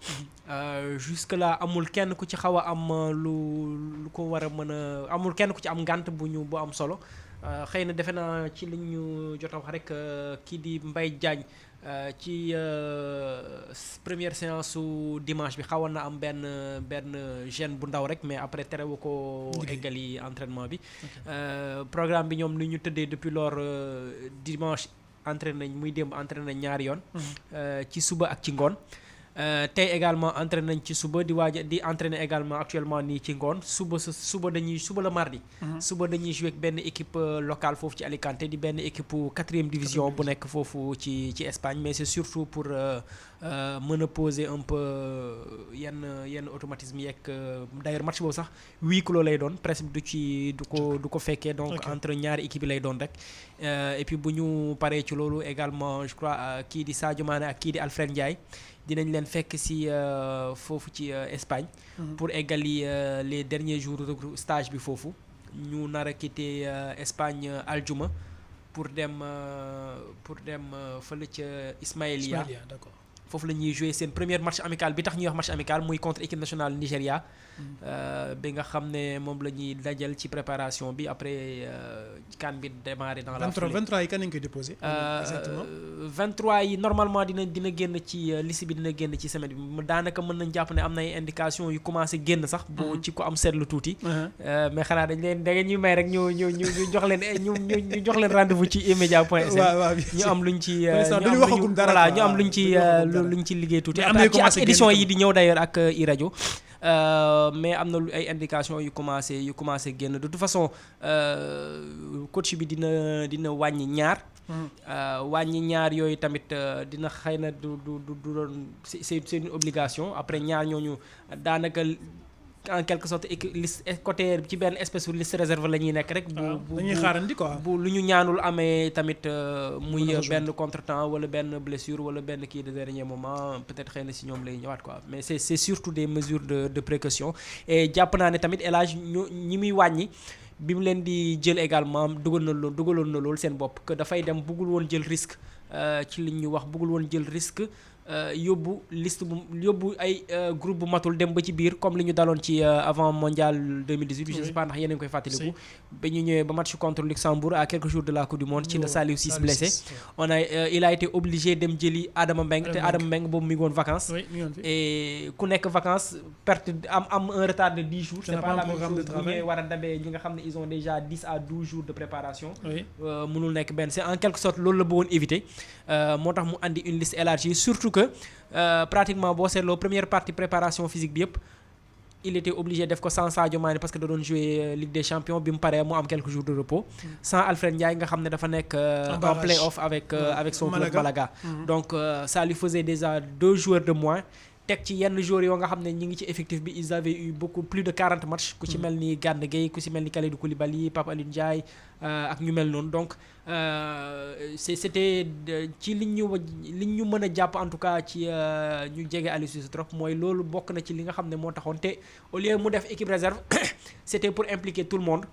Jusque là amul kenn ku ci xaw a am lu ko war a mën a amul kenn ku ci am ngànt bu am solo. xëy na defe naa ci li ñu jot a wax rek kii di Mbaye Diagne ci première séance su dimanche bi xawoon na am benn gêne bu ndaw rek mais après terewu ko eggali entraînement bi. Programme bi ñoom li ñu tëddee depuis lors dimanche entraîné nañ muy démb entraîné nañ ñaari yoon. ci suba ak ci ngoon. Tey également entraîné nañ ci suba di entraîner également actuellement nii ci ngoon suba la mardi. Suba dañuy jouer ak benn équipe locale foofu ci Alicante di benn équipe 4e division bu nekk foofu ci Espagne mais c'est surtout pour mën a poser un peu yenn automatisme yeeg d'ailleurs match boobu sax huis clos lay doon presque du ko fekkee donc entre ñaari équipe yi lay doon rek et puis bu ñu paree ci loolu également je crois kii di Sadio Mané ak kii di Alfred Ndiaye dinañ leen fekk ci foofu ci Espagne. Pour eggali les derniers jours de stage bi foofu ñu nar a quitter Espagne aljuma pour dem fële ca Ismaïlia. D'accord. foofu la ñuy jouer seen premier match amical bi tax ñuy wax match amical muy contre équipe nationale Nigéria bi nga xam ne moom la ñuy dajal ci préparation bi après CAN bi démarré dans la foulée. 23 yi kan nañu koy déposé. exactement 23 yi normalement dina génn ci liste bi dina génn ci semaine bi daanaka mën nañ jàpp ne am na ay indications yu commencé génn sax. bu ci ko am seetlu tuuti. mais xanaa da ngeen ñuy may rek ñu jox leen ñu jox leen rendez-vous ci eMedia.sn. ñu am luñ ci ñu am luñ ci liggéey tuuti. ci ak édition yi di ñëw d'ailleurs ak iRadio. mais am na ay indications yu commencé génn de toute façon coach bi dina wàññi ñaar. wàññi ñaar yooyu tamit dina xëy na du doon c'est une obligation après ñaar ñooñu daanaka en quelque sorte liste côté ci benn espèce de liste réserve la ñuy nekk rek. dañuy xaarandi quoi. bu lu ñu ñaanul amee tamit muy benn contretemps wala benn blessure wala benn kii de dernier moment peut-être xëy na si ñoom lay ñëwaat quoi mais c'est surtout des mesures de précaution et jàpp naa ne tamit El Hadj ñi muy wàññi. bi mu leen di jël également dugaloon na loolu seen bopp que dafay dem bëggul woon jël risque ci li ñu wax bëggul woon jël risque yóbbu ay groupe bu matul dem ba ci biir comme li ñu daloon ci avant mondial 2018 je ne sais pas ndax yéen a ngi koy fàttaliku ba ñu ñëwee ba match contre Luxembourg à quelques jours de la Coupe du Monde ci la Saliou Ciss blessé il a été obligé dem jëli Adama Mbengue te Adama Mbengue boobu mi ngi woon vacances et ku nekk vacances perte am un retard de 10 jours c'est pas la même chose bu ñëwee war a dabee ñi nga xam ne ils ont déjà 10 à 12 jours de préparation mënul nekk benn c'est en quelque sorte loolu la bëggoon éviter moo tax mu andi une liste élargie surtout que pratiquement boo seetloo première partie préparation physique bi yëpp il était obligé def ko sans Sadio Mané parce que da doon jouer Ligue des Champions bi mu paree mu am quelques jours de repos sans Alfred Ndiaye nga xam ne dafa nekk en play-off avec son club Malaga donc ça lui faisait déjà 2 joueurs de moins teg ci yenn joueurs yoo nga xam ne ñi ngi ci effectif bi ils avaient eu beaucoup plus de 40 matchs ku ci mel ni Gana Gueye ku ci mel ni Kalidou Koulibaly Pape Alioune Ndiaye ak ñu mel noonu donc c'était ci li ñu mën a jàpp en tout cas ci ñu jege Aliou Cissé trop mooy loolu bokk na ci li nga xam ne moo taxoon te au lieu mu def équipe réserve c'était pour impliquer tout le monde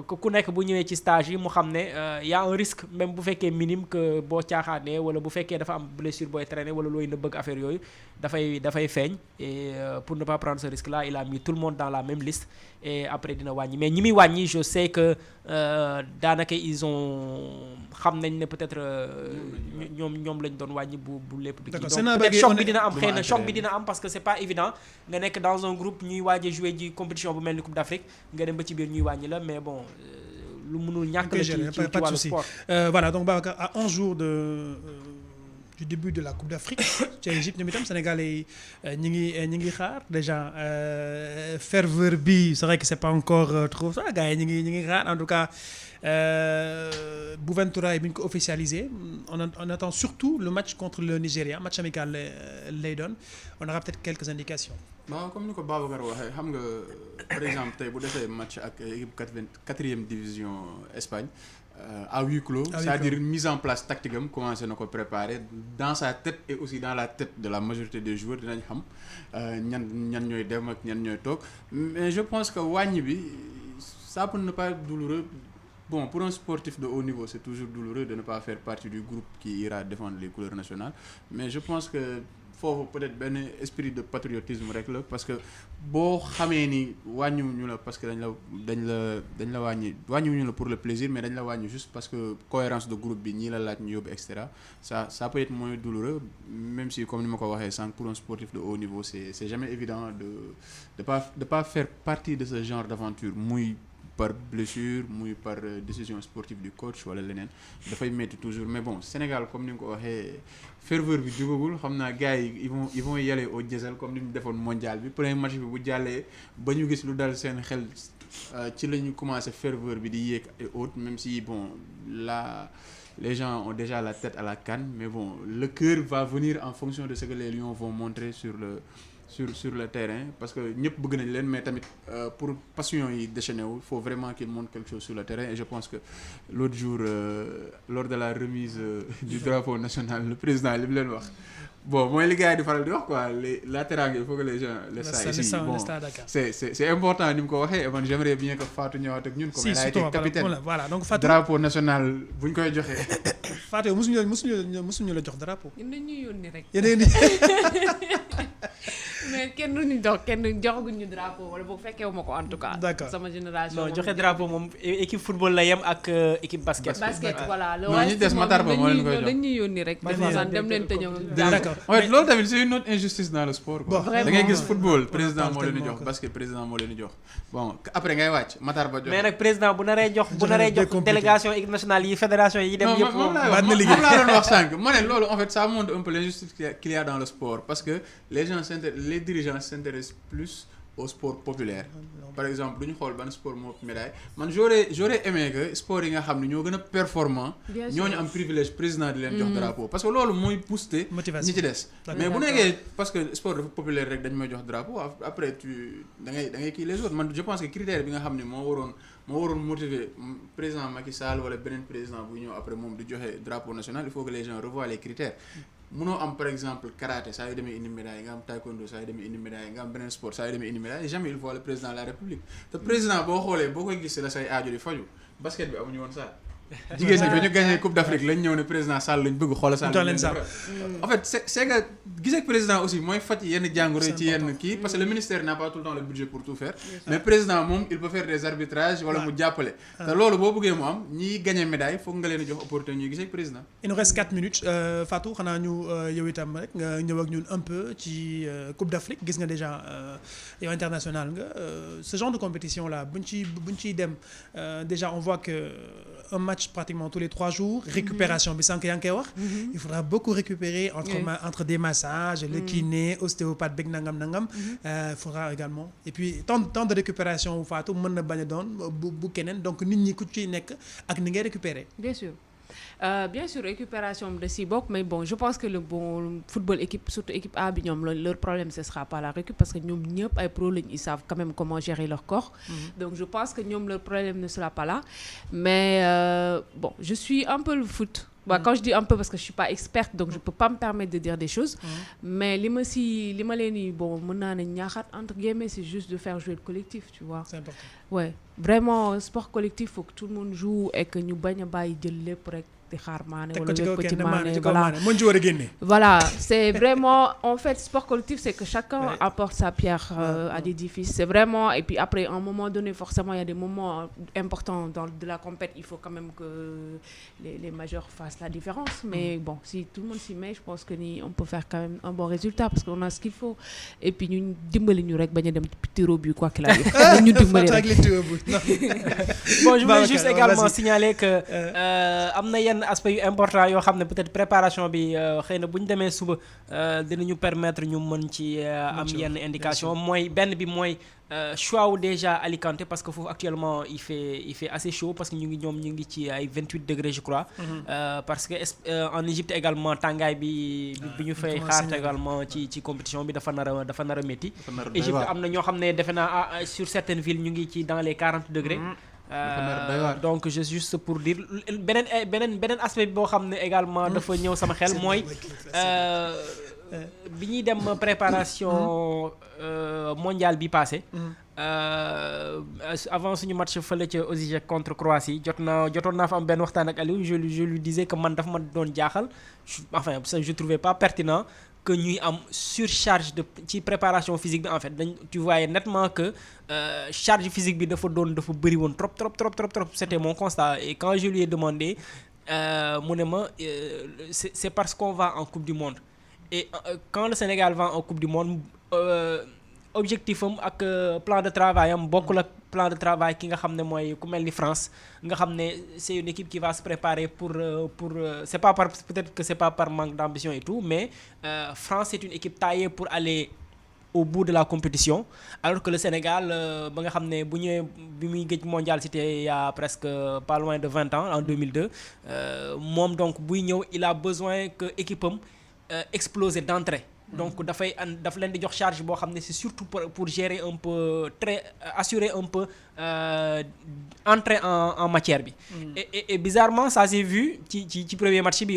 ku nekk bu ñëwee ci stage yi mu xam ne y a un risque même bu fekkee minime que boo caaxaanee wala bu fekkee dafa am blessure booy traîner wala looy na bëgg affaire yooyu dafay feeñ et pour ne pas prendre ce risque là il a mis tout le monde dans la même liste et après dina wàññi mais ñi muy wàññi je sais que daanaka ils ont xam nañ ne peut-être ñoom lañ doon wàññi bu lépp bi kii donc peut-être choc bi dina am xëy na choc bi dina am parce que c'est pas évident nga nekk dans un groupe ñuy waaj a jouer ji compétition bu mel ni Coupe d'Afrique nga dem ba ci biir ñuy wàññi la mais bon lu mënul ñàkk la ci wàllu sport voilà donc Babacar à 11 jours du début de la Coupe d'Afrique ci Égypte ñoom itam Sénégalais yi ñi ngi xaar déjà ferveur bi c'est vrai que c'est pas encore trop ça gars yi ñi ngi xaar en tout cas bu 23 yi bi ñu ko officialisé on attend surtout le match contre le Nigeria match amical lay doon on aura peut-être quelques indications. waaw comme ni ko Babacar waxee xam nga par exemple tey bu defee match ak équipe 4e division Espagne à huis clos c'est-à-dire une mise en place tactique am commencé na ko préparer dans sa tête et aussi dans la tête de la majorité des joueurs dinañ xam ñan ñooy dem ak ñan ñooy toog mais je pense que wàññi bi ça peut ne pas être douloureux. Bon, pour un sportif de haut niveau, c'est toujours douloureux de ne pas faire partie du groupe qui ira défendre les couleurs nationales. Mais je pense que faut peut-être benn esprit de patriotisme rek la parce que boo xamee ni wàññiwuñu la parce que dañ la wàññiwuñu la pour le plaisir mais dañ la wàññi juste parce que cohérence de groupe bi ñii la laaj ñu yóbbu et cetera ça peut être moins douloureux même si comme ni ma ko waxee sànq pour un sportif de haut niveau c'est jamais évident de pas faire partie de ce genre d'aventure muy par blessure muy par décision sportive du coach wala leneen dafay métti toujours mais bon Sénégal comme ni nga ko waxee ferveur bi jugagul xam naa gars yi ils vont y aller au diesel comme ni ñu defoon mondial bi premier match bi bu jàllee ba ñu gis lu dal seen xel ci la ñu commencé ferveur bi di yéeg et autres même si bon là les gens ont déjà la tête à la CAN mais bon le cœur va venir en fonction de ce que les Lions vont montrer sur le terrain parce que ñëpp bëgg nañ leen mais tamit pour passion yi déchaîné wu il faut vraiment qu'ils montrent quelque chose sur le terrain et je pense que l'autre jour lors de la remise du drapeau national le président li mu leen wax bon mooy li gars yi di faral di wax quoi la teranga il faut que les gens le sachent ici bon c'est important ni mu ko waxee et man j'aimerais bien que Fatou ñëwaat ak ñun comme elle a été capitaine voilà donc Fatou drapeau national bu ñu koy joxee Fatou musuñu la jox drapeau. ñun dañuy yónni rek. yeneen mais kenn joxaguñu drapeau wala boo fekkee wu ma ko en tout cas. D'accord. sama génération. non joxe drapeau moom équipe football la yem ak équipe basket. Voilà. non ñi des Matar Ba moo leen koy jox dañuy yónni rek. dem leen te ñëw. D'accord. en fait loolu tamit c'est une autre injustice dans le sport quoi. Bon, da ngay gis football président moo leen di tellement jox basket président moo leen di jox bon après ngay wàcc Matar Ba jox. mais nag président bu naree jox délégation équipe nationale yi fédération yi dem yëpp. moom laa doon wax sànq ma ne loolu en fait ça montre un peu l'injustice qu'il y a dans le sport parce que les dirigeants s'intéressent plus au sport populaire par exemple du ñu xool ban sport moo médaille man j'aurais aimé que sport yi nga xam ne ñoo gën a performant ñooñu am privilège président di leen jox drapeau parce que loolu mooy booster ñi ci des mais bu nekkee parce que sport dafa populaire rek dañ may jox drapeau après da ngay kii les autres man je pense que critère bi nga xam ne moo waroon motiver président Macky Sall wala beneen président bu ñëw après moom di joxe drapeau national il faut que les gens revoient les critères munoo am par exemple karaté saa yu demee indi médaille nga am taekwondo saa yu demee indi médaille nga am beneen sport saa yu demee indi médaille jamais il faut le président de la république te président boo xoolee boo koy gis la say aajo di faju basket bi amuñu woon saa jigéen ñi ba ñu gagné coupe d'Afrique lañ ñëw ne président Sall lañ bëgg xoola Sall en fait c'est que gis ak président aussi mooy faj yenn jàngoro yi ci yenn kii parce que le ministère n'a pas tout le temps le budget pour tout faire mais président moom il peut faire des arbitrages wala mu jàppale te loolu boo bëggee mu am ñiy gagné médaille foog nga leen di jox opportunité ñuy gis ak président. Il nous reste 4 minutes Fatou xanaa ñu yow itam rek nga ñëw ak ñun un peu ci coupe d'Afrique gis nga déjà yow international nga ce genre de compétition là buñ ciy dem déjà on voit que un match pratiquement tous les 3 jours récupération bi sànq yaa ngi koy wax il faudra beaucoup récupérer entre des massages le kiné ostéopathe bég nangam il faudra également et puis temps de récupération wu Fatou mën na bañ a doon bu keneen donc nit ñi ku ciy nekk ak ni ngay récupérer bien sûr récupération de si bokk mais bon je pense que le bon football équipe surtout équipe A bi ñoom leur problème ce sera pas la récup parce que ñoom ñëpp ay pro lañ ils savent quand même comment gérer leur corps donc je pense que ñoom leur problème ne sera pas là mais bon je suis un peu le foot quand je dis un peu parce que je suis pas experte donc je peux pas me permettre de dire des choses mais li ma leen ni bon mën naa ne ñaaxaat entre guillemets c'est juste de faire jouer le collectif tu vois c'est important vraiment sport collectif faut que tout le monde joue et que ñu bañ a bàyyi jël lépp rek di xaar maane wala wér ko ci maane voilà c'est vraiment en fait sport collectif c'est que chacun apporte sa pierre à l'édifice c'est vraiment et puis après à un moment donné forcément il y a des moments importants de la compète il faut quand même que les majeurs fassent la différence mais bon si tout le monde s'y met je pense que ni on peut faire quand même un bon résultat parce qu'on a ce qu'il faut et puis ñu dimbali ñu rek bañ a dem tiro bi quoi qu'il arrive ñu dimbali rek bon je voulais juste également signaler que am na yenn aspect yu important yoo xam ne peut-être préparation bi xëy na bu ñu demee suba dinañu permettre ñu mën ci am yenn indication mooy benn bi mooy choix wu déjà Alicante parce que foofu actuellement il fait assez chaud parce que ñu ngi ci ay 28 degrés je crois parce que en Égypte également tàngaay bi ñu fay xaar également ci compétition bi dafa nar a métti Égypte am na ñoo xam ne defe naa sur certaines villes ñu ngi ci dans les 40 degrés donc juste pour dire beneen aspect boo xam ne également dafa ñëw sama xel mooy bi ñuy dem préparation mondiale bi passé avant suñu match fële ca Osijek contre Croatie jotoon naa fa am benn waxtaan ak Aliou je lui disais que man dafa ma doon jaaxal enfin je trouvais pas pertinent que ñuy am surcharge ci préparation physique bi en fait tu voyais nettement que charge physique bi dafa bëri woon trop c'était mon constat et quand je lui ai demandé mu ne ma c'est parce qu'on va en Coupe du Monde et quand le Sénégal va en Coupe du Monde objectif am ak plan de travail am bokkul ak plan de travail ki nga xam ne mooy ku mel ni France nga xam ne c'est une équipe qui va se préparer pour c'est pas par peut-être que c'est pas par manque d'ambition et tout mais France c'est une équipe taillée pour aller au bout de la compétition alors que le Sénégal ba nga xam ne bi muy gëj mondial c'était il y a presque pas loin de 20 ans en 2002 moom donc buy ñëw il a besoin que équipe am exploser d'entrée donc daf leen di jox charge boo xam ne c'est surtout pour gérer un peu assurer un peu entrer en matière bi et bizarrement ça s'est vu ci premier match bi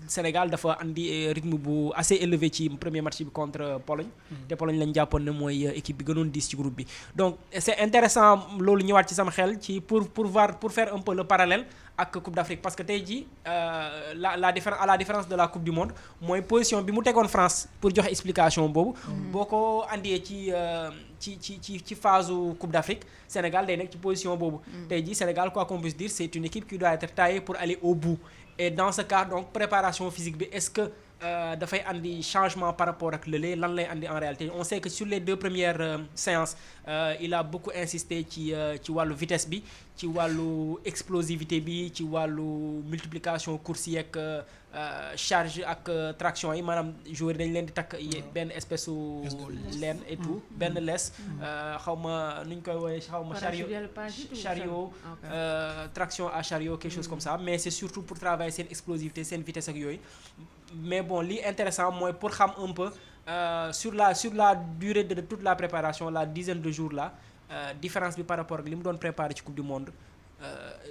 Sénégal dafa andi rythme bu assez élevé ci premier match bi contre Pologne te Pologne lañ jàppoon ne mooy équipe bi gënoon diis ci groupe bi donc c'est intéressant loolu ñëwaat ci sama xel ci pour faire un peu le parallèle ak Coupe d'Afrique parce que tey jii la différence de la Coupe du Monde mooy position bi mu tegoon France pour joxe explication boobu. boo ko andee ci phase Coupe d'Afrique Sénégal day nekk ci position boobu. tey jii Sénégal quoi qu'on puisse dire c'est une équipe qui doit être taillée pour aller au bout et dans ce cas donc préparation physique bi est-ce que dafay andi changement par rapport ak lële lan lay andi en réalité on sait que sur les 2 premières séances il a beaucoup insisté ci wàllu vitesse bi ci wàllu explosivité bi ci wàllu multiplication course yi ak charge ak traction yi maanaam joueurs dañ leen di takk benn espèce su laine et tout benn laisse xaw ma nu ñu koy woowee xaw ma chariot traction à chariot quelque chose comme ça mais c'est surtout pour travailler seen explosivité seen vitesse ak yooyu mais bon li intéressant mooy pour xam un peu sur la durée de toute la préparation la dizaine de jours là différence bi par rapport ak li mu doon préparer ci Coupe du Monde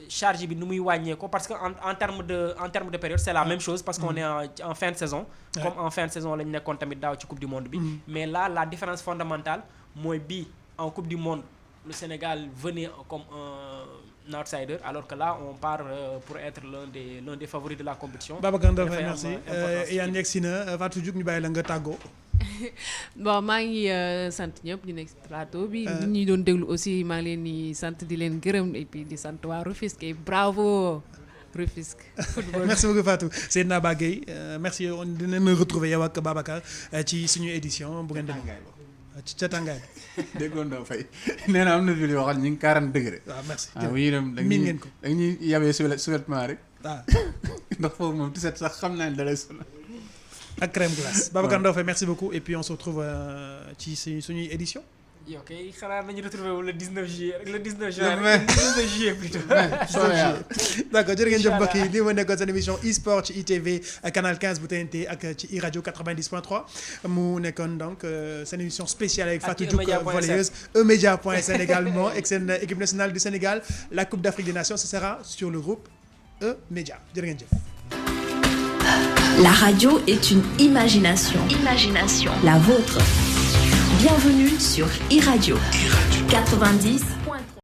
charge bi nu muy wàññee ko parce que en terme de période c'est la même chose parce qu'on est en fin de saison comme en fin de saison lañu nekkoon tamit daaw ci Coupe du Monde bi mais là la différence fondamentale mooy bii en Coupe du Monde le Sénégal venait comme un outsider alors que là on part pour être l'un des favoris de la compétition. Babacar Ndofène merci Yann yegsi na Fatou Diouf ñu bàyyi la nga tàggoo. bon maa ngi sant ñëpp ñu nekk ci plateau bi. ñi doon déglu aussi maa ngi leen di sant di leen gërëm et puis di sant waa Rufisque et bravo Rufisque. merci beaucoup Fatou Seydina Bagay merci dinañ retrouver yow ak Babacar ci suñu édition bu ngeen demee. ci ca tàngaay déggoon doo fay nee na am na ville yoo xam ne ñu ngi 40 degré. waaw merci oui dem miin ngeen ko da ñuy yabee sous-vêtement rek. waaw ndax foofu moom tu sais sax xam naa ne da lay sonal. ak crème glace. Babacar Ndofène merci beaucoup et puis on se retrouve ci suñuy édition. ok xanaa nañu retrouver wu le 19 juillet le 19 juin le 19 juillet plutôt. d'accord jërë ngeen jëf mbokk yi li ma nekkoon seen émission e-sport ci ITV canal 15 bu TNT ak ci iRadio 90.3 mu nekkoon donc seen émission spéciale avec Fatou Diouf volleyeuse eMedia.sn également ak seen équipe nationale du Sénégal la Coupe d'Afrique des Nations ce sera sur le groupe eMedia jërë ngeen jëf. La radio est une imagination. La vôtre. Bienvenue sur iRadio 90.